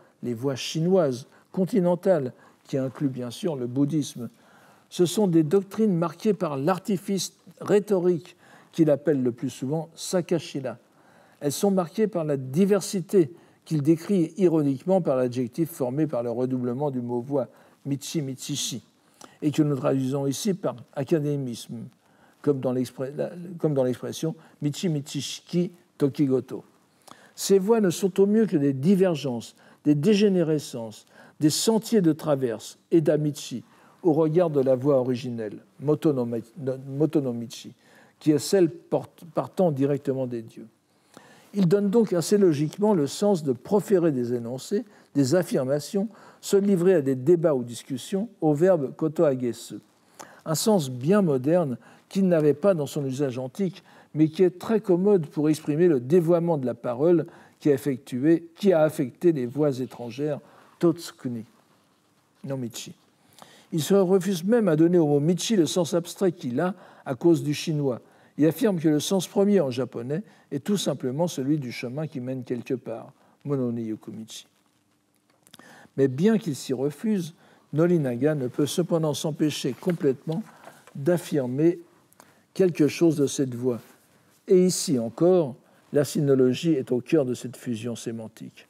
chinoises, continentales, qui incluent bien sûr le bouddhisme. Ce sont des doctrines marquées par l'artifice rhétorique qu'il appelle le plus souvent sakashira. Elles sont marquées par la diversité qu'il décrit ironiquement par l'adjectif formé par le redoublement du mot voix, michi, michishi, et que nous traduisons ici par académisme, comme dans l'expression michi, michishiki, tokigoto. Ces voies ne sont au mieux que des divergences, des dégénérescences, des sentiers de traverse et d'amichi au regard de la voie originelle, motonomichi, qui est celle partant directement des dieux. Il donne donc assez logiquement le sens de proférer des énoncés, des affirmations, se livrer à des débats ou discussions au verbe kotoagesu, un sens bien moderne qu'il n'avait pas dans son usage antique, mais qui est très commode pour exprimer le dévoiement de la parole qui a affecté les voix étrangères, totsukuni, non michi. Il se refuse même à donner au mot michi le sens abstrait qu'il a à cause du chinois. Il affirme que le sens premier en japonais est tout simplement celui du chemin qui mène quelque part, mono ni yokumichi. Mais bien qu'il s'y refuse, Norinaga ne peut cependant s'empêcher complètement d'affirmer quelque chose de cette voix. Et ici encore, la sinologie est au cœur de cette fusion sémantique.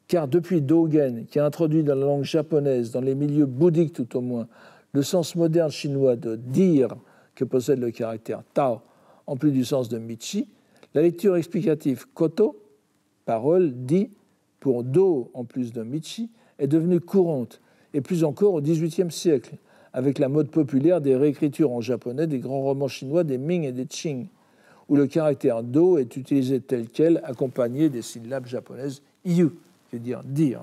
Car depuis Dogen, qui a introduit dans la langue japonaise, dans les milieux bouddhiques tout au moins, le sens moderne chinois de dire que possède le caractère tao, en plus du sens de michi, la lecture explicative koto, parole, dit, pour do en plus de michi, est devenue courante, et plus encore au XVIIIe siècle, avec la mode populaire des réécritures en japonais des grands romans chinois des Ming et des Qing, où le caractère do est utilisé tel quel, accompagné des syllabes japonaises iu, qui veut dire.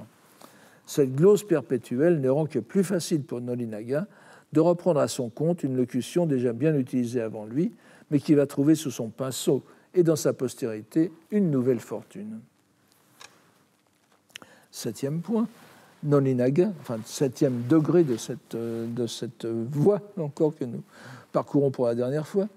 Cette glose perpétuelle ne rend que plus facile pour Norinaga de reprendre à son compte une locution déjà bien utilisée avant lui, mais qui va trouver sous son pinceau et dans sa postérité une nouvelle fortune. Septième point, Norinaga, enfin septième degré de cette voie encore que nous parcourons pour la dernière fois.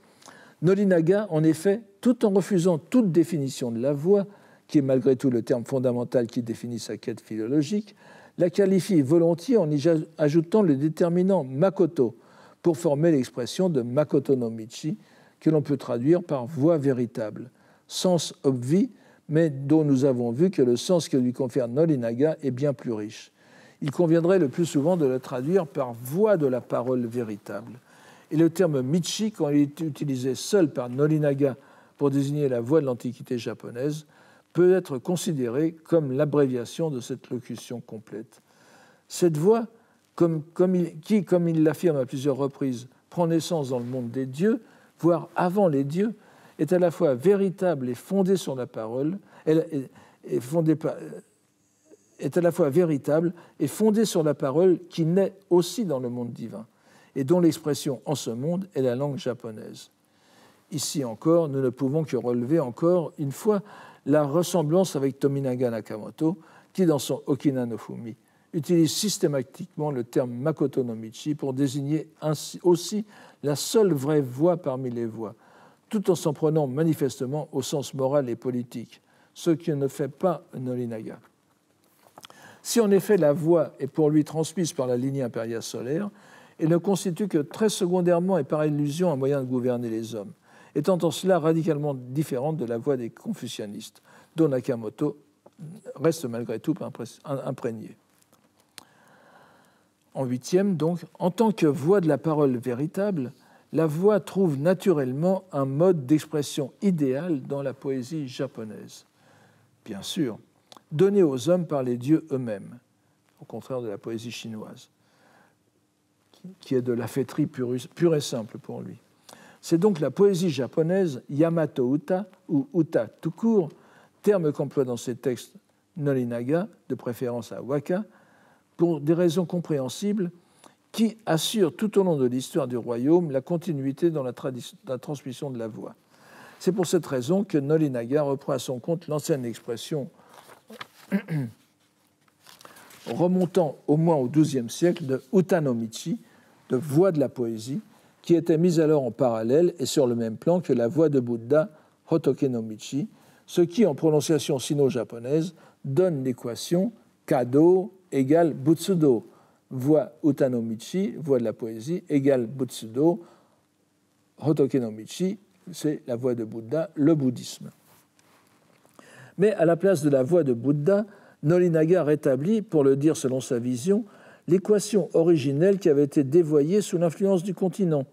Norinaga, en effet, tout en refusant toute définition de la voix, qui est malgré tout le terme fondamental qui définit sa quête philologique, la qualifie volontiers en y ajoutant le déterminant makoto pour former l'expression de makoto no michi, que l'on peut traduire par voix véritable, sens obvi, mais dont nous avons vu que le sens que lui confère Norinaga est bien plus riche. Il conviendrait le plus souvent de le traduire par voix de la parole véritable. Et le terme michi, quand il est utilisé seul par Norinaga pour désigner la voix de l'Antiquité japonaise, peut être considéré comme l'abréviation de cette locution complète. Cette voix, comme il l'affirme à plusieurs reprises, prend naissance dans le monde des dieux, voire avant les dieux, est à la fois véritable et fondée sur la parole, est à la fois véritable et fondée sur la parole qui naît aussi dans le monde divin, et dont l'expression en ce monde est la langue japonaise. Ici encore, nous ne pouvons que relever encore une fois la ressemblance avec Tominaga Nakamoto, qui dans son Okina no Fumi utilise systématiquement le terme makoto no michi pour désigner ainsi aussi la seule vraie voix parmi les voix, tout en s'en prenant manifestement au sens moral et politique, ce que ne fait pas Norinaga. Si en effet la voix est pour lui transmise par la lignée impériale solaire, elle ne constitue que très secondairement et par illusion un moyen de gouverner les hommes, étant en cela radicalement différente de la voix des confucianistes, dont Nakamoto reste malgré tout imprégné. En huitième, donc, en tant que voix de la parole véritable, la voix trouve naturellement un mode d'expression idéal dans la poésie japonaise. Bien sûr, donné aux hommes par les dieux eux-mêmes, au contraire de la poésie chinoise, qui est de la fêterie pure et simple pour lui. C'est donc la poésie japonaise Yamato Uta, ou Uta tout court, terme qu'emploie dans ses textes Norinaga, de préférence à waka, pour des raisons compréhensibles, qui assure tout au long de l'histoire du royaume la continuité dans la transmission de la voix. C'est pour cette raison que Norinaga reprend à son compte l'ancienne expression remontant au moins au XIIe siècle de utanomichi, de voix de la poésie, qui était mise alors en parallèle et sur le même plan que la voix de Bouddha, Hotoke no Michi, ce qui, en prononciation sino-japonaise, donne l'équation Kado égale Butsudo. Voix utanomichi, voix de la poésie, égale Butsudo. Hotoke no Michi, c'est la voix de Bouddha, le bouddhisme. Mais à la place de la voix de Bouddha, Norinaga rétablit, pour le dire selon sa vision, l'équation originelle qui avait été dévoyée sous l'influence du continent.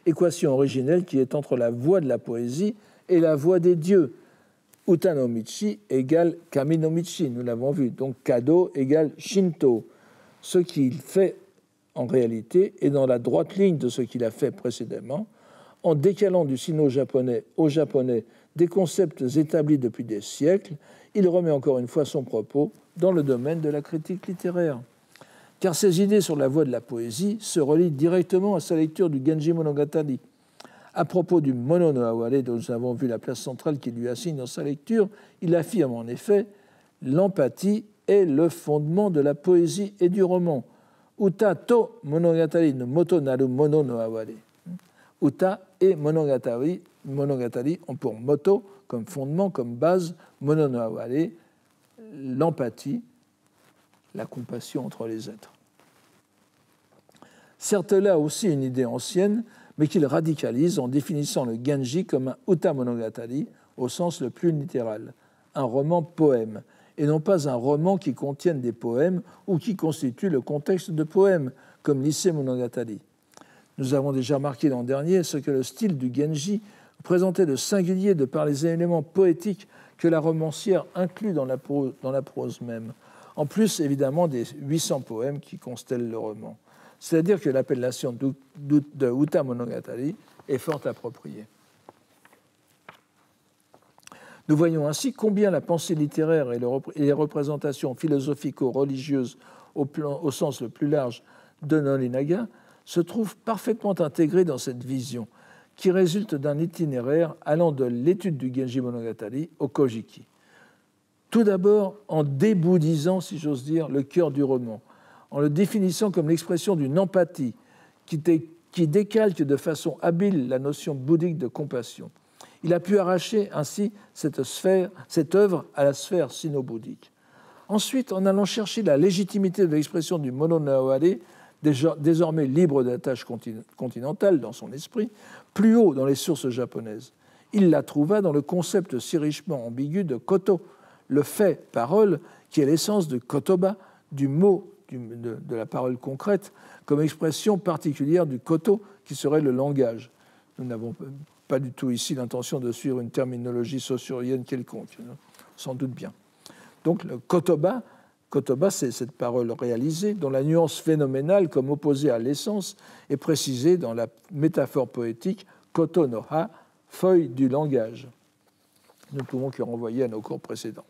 Équation originelle qui est entre la voix de la poésie et la voix des dieux. Utanomichi égale Kaminomichi, nous l'avons vu. Donc Kado égale Shinto. Ce qu'il fait en réalité est dans la droite ligne de ce qu'il a fait précédemment, en décalant du sino-japonais au japonais des concepts établis depuis des siècles, il remet encore une fois son propos dans le domaine de la critique littéraire. Car ses idées sur la voie de la poésie se relient directement à sa lecture du Genji Monogatari, À propos du Mono no Aware, dont nous avons vu la place centrale qu'il lui assigne dans sa lecture, il affirme en effet « L'empathie est le fondement de la poésie et du roman. Uta to monogatari no moto naru mono no aware. » Uta et monogatari ont pour moto, comme fondement, comme base, mono no aware, l'empathie, la compassion entre les êtres. Certes, là aussi une idée ancienne, mais qu'il radicalise en définissant le Genji comme un uta monogatari au sens le plus littéral, un roman-poème, et non pas un roman qui contienne des poèmes ou qui constitue le contexte de poèmes, comme l'Issei Monogatari. Nous avons déjà remarqué l'an dernier ce que le style du Genji présentait de singulier de par les éléments poétiques que la romancière inclut dans la prose même, en plus évidemment des 800 poèmes qui constellent le roman. C'est-à-dire que l'appellation de Uta Monogatari est fort appropriée. Nous voyons ainsi combien la pensée littéraire et les représentations philosophico-religieuses au sens le plus large de Norinaga se trouvent parfaitement intégrées dans cette vision, qui résulte d'un itinéraire allant de l'étude du Genji Monogatari au Kojiki. Tout d'abord en débouddhisant, si j'ose dire, le cœur du roman, en le définissant comme l'expression d'une empathie qui décalque de façon habile la notion bouddhique de compassion. Il a pu arracher ainsi cette œuvre à la sphère sino-bouddhique. Ensuite, en allant chercher la légitimité de l'expression du Mono no Aware, désormais libre d'attache continentale dans son esprit, plus haut dans les sources japonaises. Il la trouva dans le concept si richement ambigu de koto, le fait, parole, qui est l'essence de kotoba, du mot, de la parole concrète, comme expression particulière du koto, qui serait le langage. Nous n'avons pas du tout ici l'intention de suivre une terminologie saussurienne quelconque, sans doute bien. Donc le kotoba, c'est cette parole réalisée, dont la nuance phénoménale, comme opposée à l'essence, est précisée dans la métaphore poétique koto no ha, feuille du langage. Nous ne pouvons que renvoyer à nos cours précédents.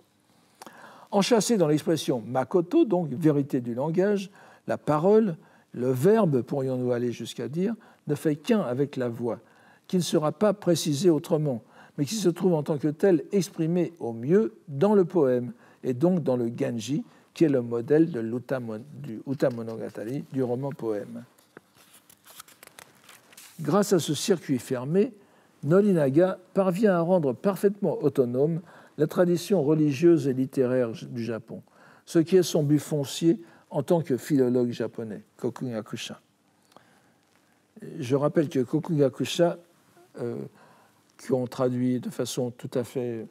Enchâssé dans l'expression makoto, donc vérité du langage, la parole, le verbe, pourrions-nous aller jusqu'à dire, ne fait qu'un avec la voix, qui ne sera pas précisé autrement, mais qui se trouve en tant que tel exprimé au mieux dans le poème, et donc dans le Genji, qui est le modèle du Uta Monogatari, du roman-poème. Grâce à ce circuit fermé, Norinaga parvient à rendre parfaitement autonome la tradition religieuse et littéraire du Japon, ce qui est son but foncier en tant que philologue japonais, Kokugakusha. Je rappelle que Kokugakusha, qu'on traduit de façon tout à fait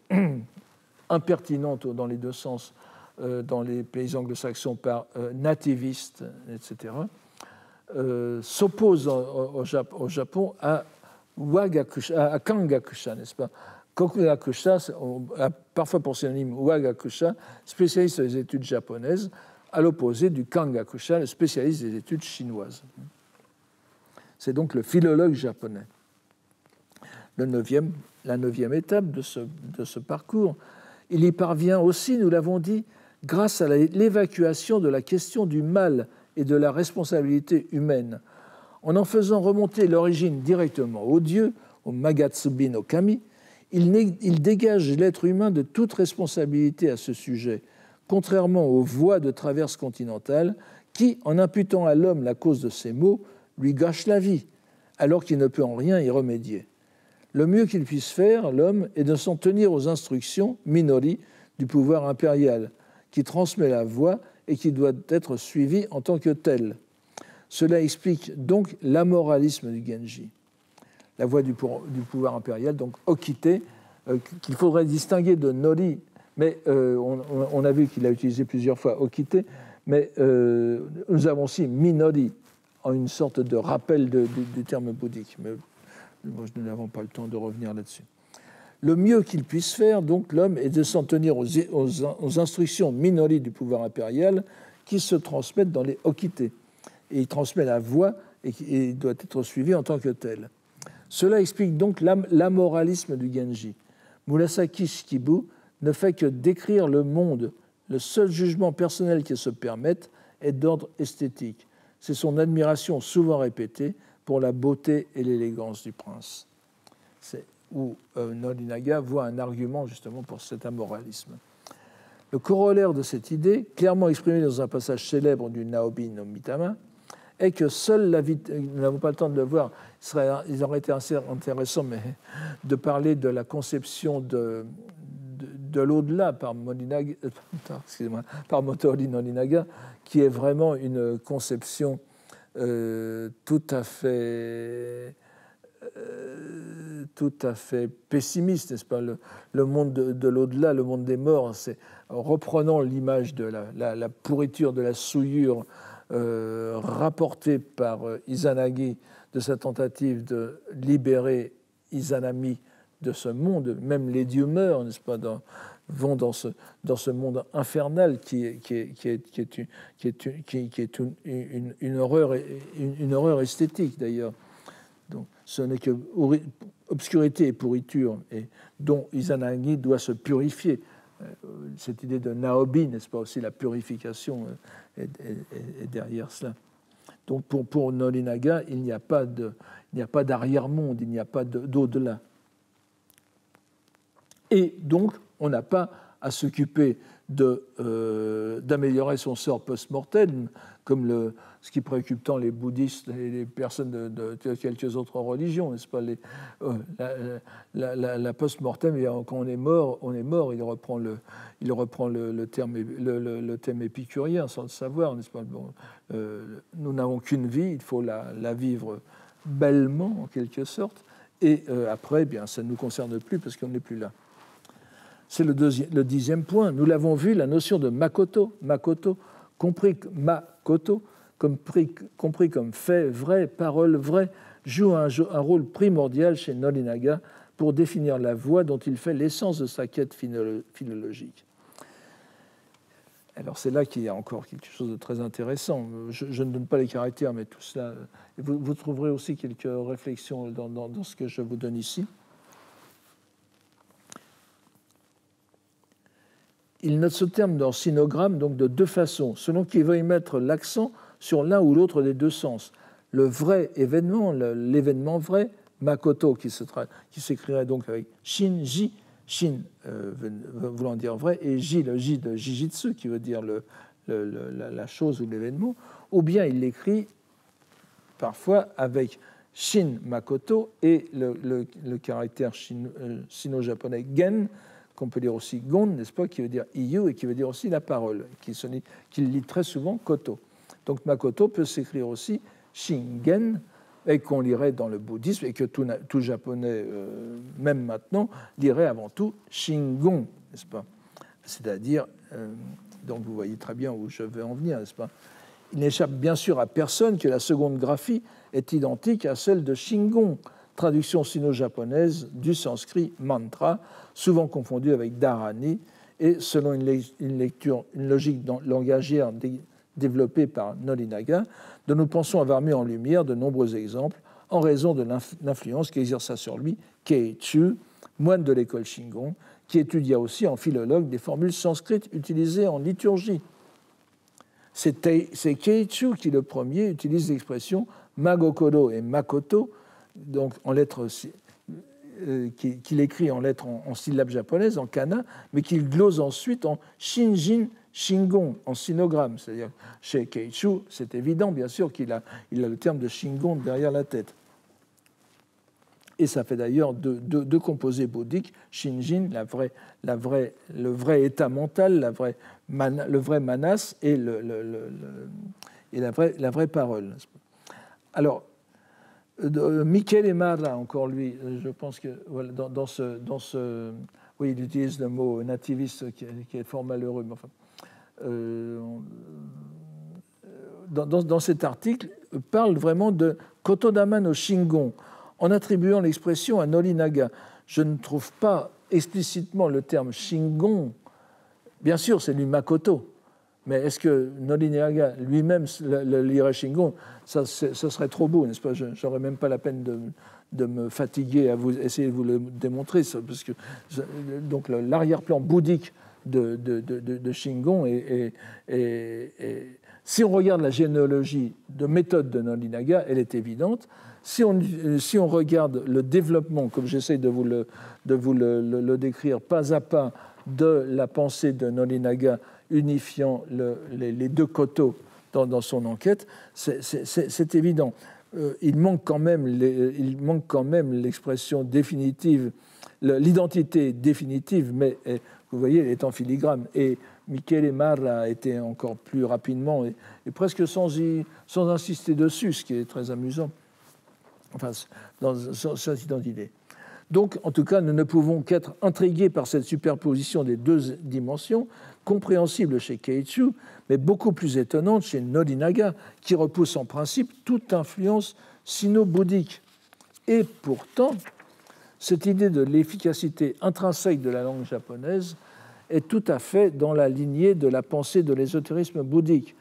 impertinente dans les deux sens dans les pays anglo-saxons par nativiste, etc., s'oppose au Japon à Kangakusha, n'est-ce pas? Kokugakusha a parfois pour synonyme Wagakusha, spécialiste des études japonaises, à l'opposé du Kangakusha, le spécialiste des études chinoises. C'est donc le philologue japonais. La neuvième étape de ce parcours, il y parvient aussi, nous l'avons dit, grâce à l'évacuation de la question du mal et de la responsabilité humaine, en faisant remonter l'origine directement au Dieu, au Magatsubi no Kami. Il dégage l'être humain de toute responsabilité à ce sujet, contrairement aux voies de traverse continentale qui, en imputant à l'homme la cause de ses maux, lui gâchent la vie, alors qu'il ne peut en rien y remédier. Le mieux qu'il puisse faire, l'homme, est de s'en tenir aux instructions, minori, du pouvoir impérial, qui transmet la voie et qui doit être suivi en tant que tel. Cela explique donc l'amoralisme du Genji. La voie du pouvoir impérial, donc okite, qu'il faudrait distinguer de nori, mais on a vu qu'il a utilisé plusieurs fois okite, mais nous avons aussi minori, en une sorte de rappel du terme bouddhique. Mais nous n'avons pas le temps de revenir là-dessus. Le mieux qu'il puisse faire, donc, l'homme, est de s'en tenir aux instructions minori du pouvoir impérial qui se transmettent dans les okite. Et il transmet la voie et doit être suivi en tant que tel. Cela explique donc l'amoralisme du Genji. Murasaki Shikibu ne fait que décrire le monde. Le seul jugement personnel qu'il se permette est d'ordre esthétique. C'est son admiration souvent répétée pour la beauté et l'élégance du prince. où Norinaga voit un argument justement pour cet amoralisme. Le corollaire de cette idée, clairement exprimé dans un passage célèbre du Naobi no Mitama, est que seule la vie, nous n'avons pas le temps de le voir, il aurait été assez intéressant mais, de parler de la conception de l'au-delà par Motoori Norinaga, qui est vraiment une conception tout à fait pessimiste, n'est-ce pas? Le monde de l'au-delà, le monde des morts, c'est reprenant l'image de la pourriture, de la souillure rapportée par Izanagi de sa tentative de libérer Izanami de ce monde. Même les dieux meurent, n'est-ce pas, vont dans ce monde infernal qui est une horreur esthétique d'ailleurs. Donc, ce n'est que obscurité et pourriture, et dont Izanagi doit se purifier. Cette idée de Naobi, n'est-ce pas, aussi la purification est derrière cela. Donc pour Norinaga, il n'y a pas d'arrière-monde, il n'y a pas d'au-delà. Et donc, on n'a pas à s'occuper d'améliorer son sort post-mortem, comme ce qui préoccupe tant les bouddhistes et les personnes de quelques autres religions, n'est-ce pas? La post-mortem, quand on est mort, il reprend le thème épicurien sans le savoir, n'est-ce pas? Bon, nous n'avons qu'une vie, il faut la vivre bellement, en quelque sorte, et après, bien, ça ne nous concerne plus parce qu'on n'est plus là. C'est le 10e point. Nous l'avons vu, la notion de makoto, compris comme fait vrai, parole vraie, joue un rôle primordial chez Norinaga pour définir la voie dont il fait l'essence de sa quête philologique. Alors c'est là qu'il y a encore quelque chose de très intéressant. Je ne donne pas les caractères, mais tout cela... Vous trouverez aussi quelques réflexions dans ce que je vous donne ici. Il note ce terme dans sinogramme donc de deux façons, selon qu'il veuille mettre l'accent sur l'un ou l'autre des deux sens. Le vrai événement, l'événement vrai, makoto, qui s'écrirait donc avec shinji, shin voulant dire vrai, et ji, le ji de jijitsu, qui veut dire la chose ou l'événement, ou bien il l'écrit parfois avec shin makoto et le caractère sino-japonais gen, qu'on peut dire aussi gon, n'est-ce pas, qui veut dire iyu et qui veut dire aussi la parole, qu'il lit très souvent koto. Donc makoto peut s'écrire aussi shingen, et qu'on lirait dans le bouddhisme, et que tout japonais, même maintenant, lirait avant tout shingon, n'est-ce pas? C'est-à-dire, donc vous voyez très bien où je vais en venir, n'est-ce pas? Il n'échappe bien sûr à personne que la seconde graphie est identique à celle de shingon, traduction sino-japonaise du sanskrit mantra, souvent confondue avec dharani, et selon une logique langagière développée par Norinaga, dont nous pensons avoir mis en lumière de nombreux exemples en raison de l'influence qu'exerça sur lui Keiichu, moine de l'école Shingon, qui étudia aussi en philologue des formules sanskrites utilisées en liturgie. C'est Keiichu qui, le premier, utilise l'expression magokoro et makoto, donc en lettres, qu'il écrit en lettres en syllabes japonaises, en kana, mais qu'il glose ensuite en shinjin, shingon, en sinogramme. C'est-à-dire, chez Keiichu, c'est évident, bien sûr, qu'il a le terme de shingon derrière la tête. Et ça fait d'ailleurs deux composés bouddhiques, shinjin, le vrai état mental, le vrai manas, et la vraie parole. Alors, Michele Emara, encore lui, je pense que voilà, oui, il utilise le mot nativiste qui est fort malheureux, mais enfin, dans cet article, parle vraiment de Kotodama no Shingon, en attribuant l'expression à Norinaga. Je ne trouve pas explicitement le terme Shingon. Bien sûr, c'est du Makoto, mais est-ce que Norinaga lui-même le lirait Shingon? Ça serait trop beau, n'est-ce pas? Je n'aurais même pas la peine de me fatiguer à essayer de vous le démontrer, parce que donc l'arrière-plan bouddhique de Shingon Si on regarde la généalogie de méthode de Nolinaga, elle est évidente. Si on regarde le développement, comme j'essaie de vous le décrire pas à pas, de la pensée de Nolinaga unifiant les deux kotos dans son enquête, c'est évident. Il manque quand même l'expression définitive, l'identité définitive, mais vous voyez, elle est en filigrane. Et Michele Marra a été encore plus rapidement et presque sans insister dessus, ce qui est très amusant, enfin, dans cette identité. Donc, en tout cas, nous ne pouvons qu'être intrigués par cette superposition des deux dimensions, compréhensible chez Keiichi, mais beaucoup plus étonnante chez Nolinaga, qui repousse en principe toute influence sino-bouddhique. Et pourtant, cette idée de l'efficacité intrinsèque de la langue japonaise est tout à fait dans la lignée de la pensée de l'ésotérisme bouddhique,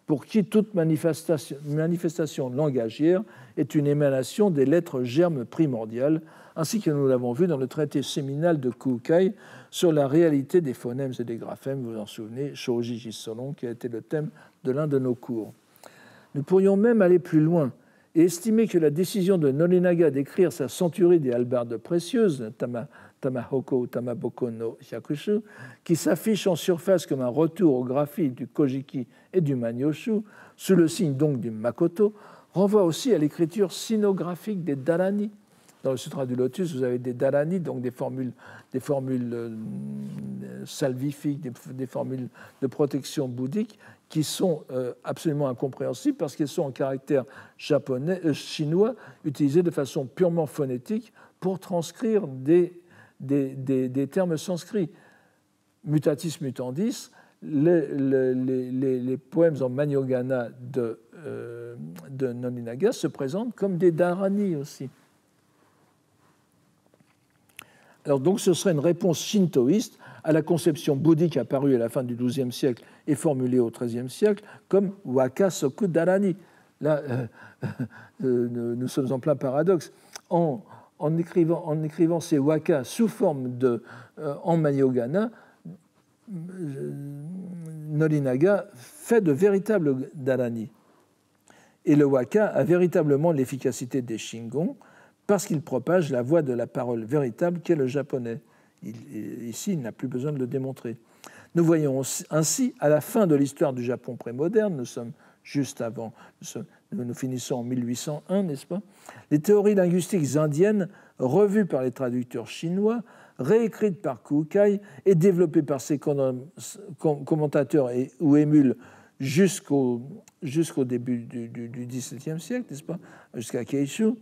pour qui toute manifestation langagière est une émanation des lettres germes primordiales, ainsi que nous l'avons vu dans le traité séminal de Kukai sur la réalité des phonèmes et des graphèmes, vous vous en souvenez, Shoji Jisolon, qui a été le thème de l'un de nos cours. Nous pourrions même aller plus loin et estimer que la décision de Nolinaga d'écrire sa centurie des hallebardes précieuses, Tamahoko ou Tamaboko no Hyakushu, qui s'affiche en surface comme un retour au graphie du Kojiki et du Manyoshu, sous le signe donc du Makoto, renvoie aussi à l'écriture sinographique des Dharani. Dans le Sutra du Lotus, vous avez des Dharani, donc des formules salvifiques, des formules de protection bouddhique, qui sont absolument incompréhensibles parce qu'elles sont en caractère chinois, utilisées de façon purement phonétique pour transcrire des termes sanscrits. Mutatis mutandis, les poèmes en Manyogana de Nolinaga se présentent comme des dharani aussi. Alors donc ce serait une réponse shintoïste à la conception bouddhique apparue à la fin du XIIe siècle et formulée au XIIIe siècle comme waka soku dharani. Là, nous sommes en plein paradoxe. En écrivant ces wakas sous forme en Manyogana, Nolinaga fait de véritables dharani. Et le waka a véritablement l'efficacité des shingon parce qu'il propage la voie de la parole véritable qu'est le japonais. Ici, il n'a plus besoin de le démontrer. Nous voyons ainsi, à la fin de l'histoire du Japon prémoderne, nous sommes juste avant, nous finissons en 1801, n'est-ce pas? Les théories linguistiques indiennes, revues par les traducteurs chinois, réécrites par Kukai et développées par ses commentateurs ou émules jusqu'au début du XVIIe siècle, n'est-ce pas, jusqu'à Keiichi,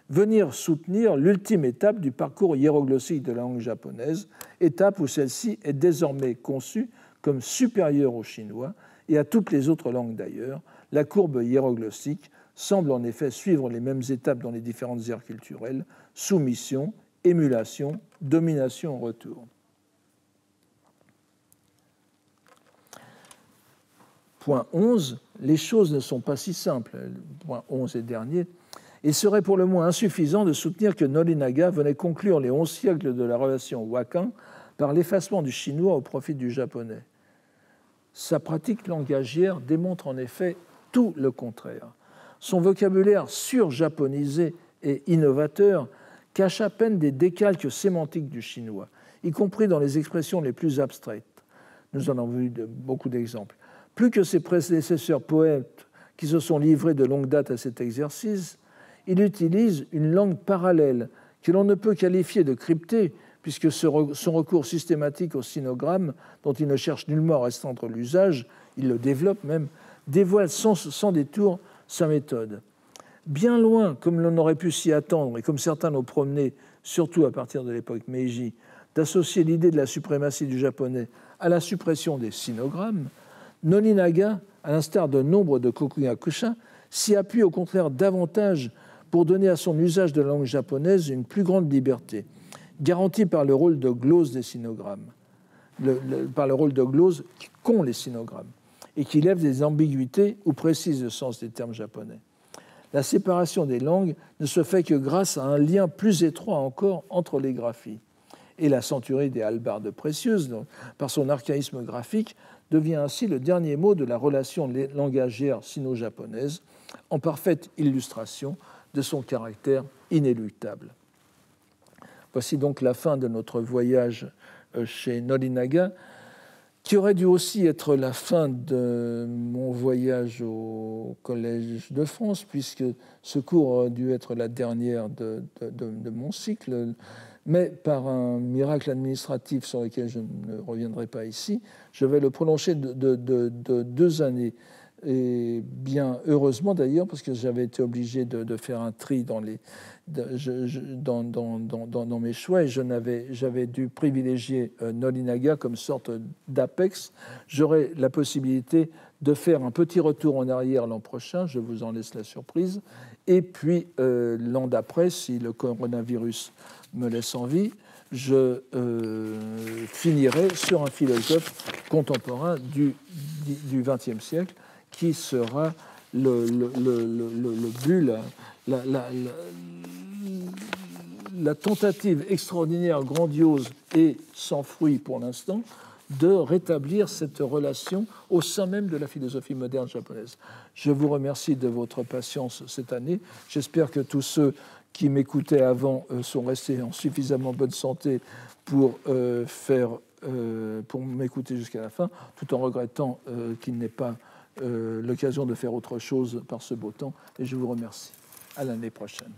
venir soutenir l'ultime étape du parcours hiéroglossique de la langue japonaise, étape où celle-ci est désormais conçue comme supérieure au chinois et à toutes les autres langues d'ailleurs. La courbe hiéroglossique semble en effet suivre les mêmes étapes dans les différentes aires culturelles: soumission, émulation, domination en retour. Point 11, les choses ne sont pas si simples. Point 11 et dernier. Il serait pour le moins insuffisant de soutenir que Nolinaga venait conclure les 11 siècles de la relation wakan par l'effacement du chinois au profit du japonais. Sa pratique langagière démontre en effet tout le contraire. Son vocabulaire surjaponisé et innovateur cache à peine des décalques sémantiques du chinois, y compris dans les expressions les plus abstraites. Nous en avons vu beaucoup d'exemples. Plus que ses prédécesseurs poètes qui se sont livrés de longue date à cet exercice, il utilise une langue parallèle que l'on ne peut qualifier de cryptée, puisque son recours systématique au sinogramme, dont il ne cherche nullement à restreindre l'usage, il le développe même, dévoile sans détour sa méthode. Bien loin, comme l'on aurait pu s'y attendre, et comme certains l'ont promené, surtout à partir de l'époque Meiji, d'associer l'idée de la suprématie du japonais à la suppression des sinogrammes, Nolinaga, à l'instar de nombre de kokugakusha, s'y appuie au contraire davantage pour donner à son usage de la langue japonaise une plus grande liberté, garantie par le rôle de glose des sinogrammes, par le rôle de glose qu'ont les sinogrammes, et qui lève des ambiguïtés ou précise le sens des termes japonais. La séparation des langues ne se fait que grâce à un lien plus étroit encore entre les graphies. Et la centurie des hallebardes précieuses, par son archaïsme graphique, devient ainsi le dernier mot de la relation langagière sino-japonaise, en parfaite illustration de son caractère inéluctable. Voici donc la fin de notre voyage chez Norinaga, qui aurait dû aussi être la fin de mon voyage au Collège de France, puisque ce cours aurait dû être la dernière de mon cycle. Mais par un miracle administratif sur lequel je ne reviendrai pas ici, je vais le prolonger de 2 années. Et bien heureusement d'ailleurs, parce que j'avais été obligé de faire un tri dans mes choix, et j'avais dû privilégier Norinaga comme sorte d'apex. J'aurai la possibilité de faire un petit retour en arrière l'an prochain, je vous en laisse la surprise, et puis l'an d'après, si le coronavirus me laisse en vie, je finirai sur un philosophe contemporain du XXe siècle, qui sera le but, la tentative extraordinaire, grandiose et sans fruit pour l'instant, de rétablir cette relation au sein même de la philosophie moderne japonaise. Je vous remercie de votre patience cette année. J'espère que tous ceux qui m'écoutaient avant sont restés en suffisamment bonne santé pour m'écouter jusqu'à la fin, tout en regrettant qu'il n'ait pas l'occasion de faire autre chose par ce beau temps. Et je vous remercie. À l'année prochaine.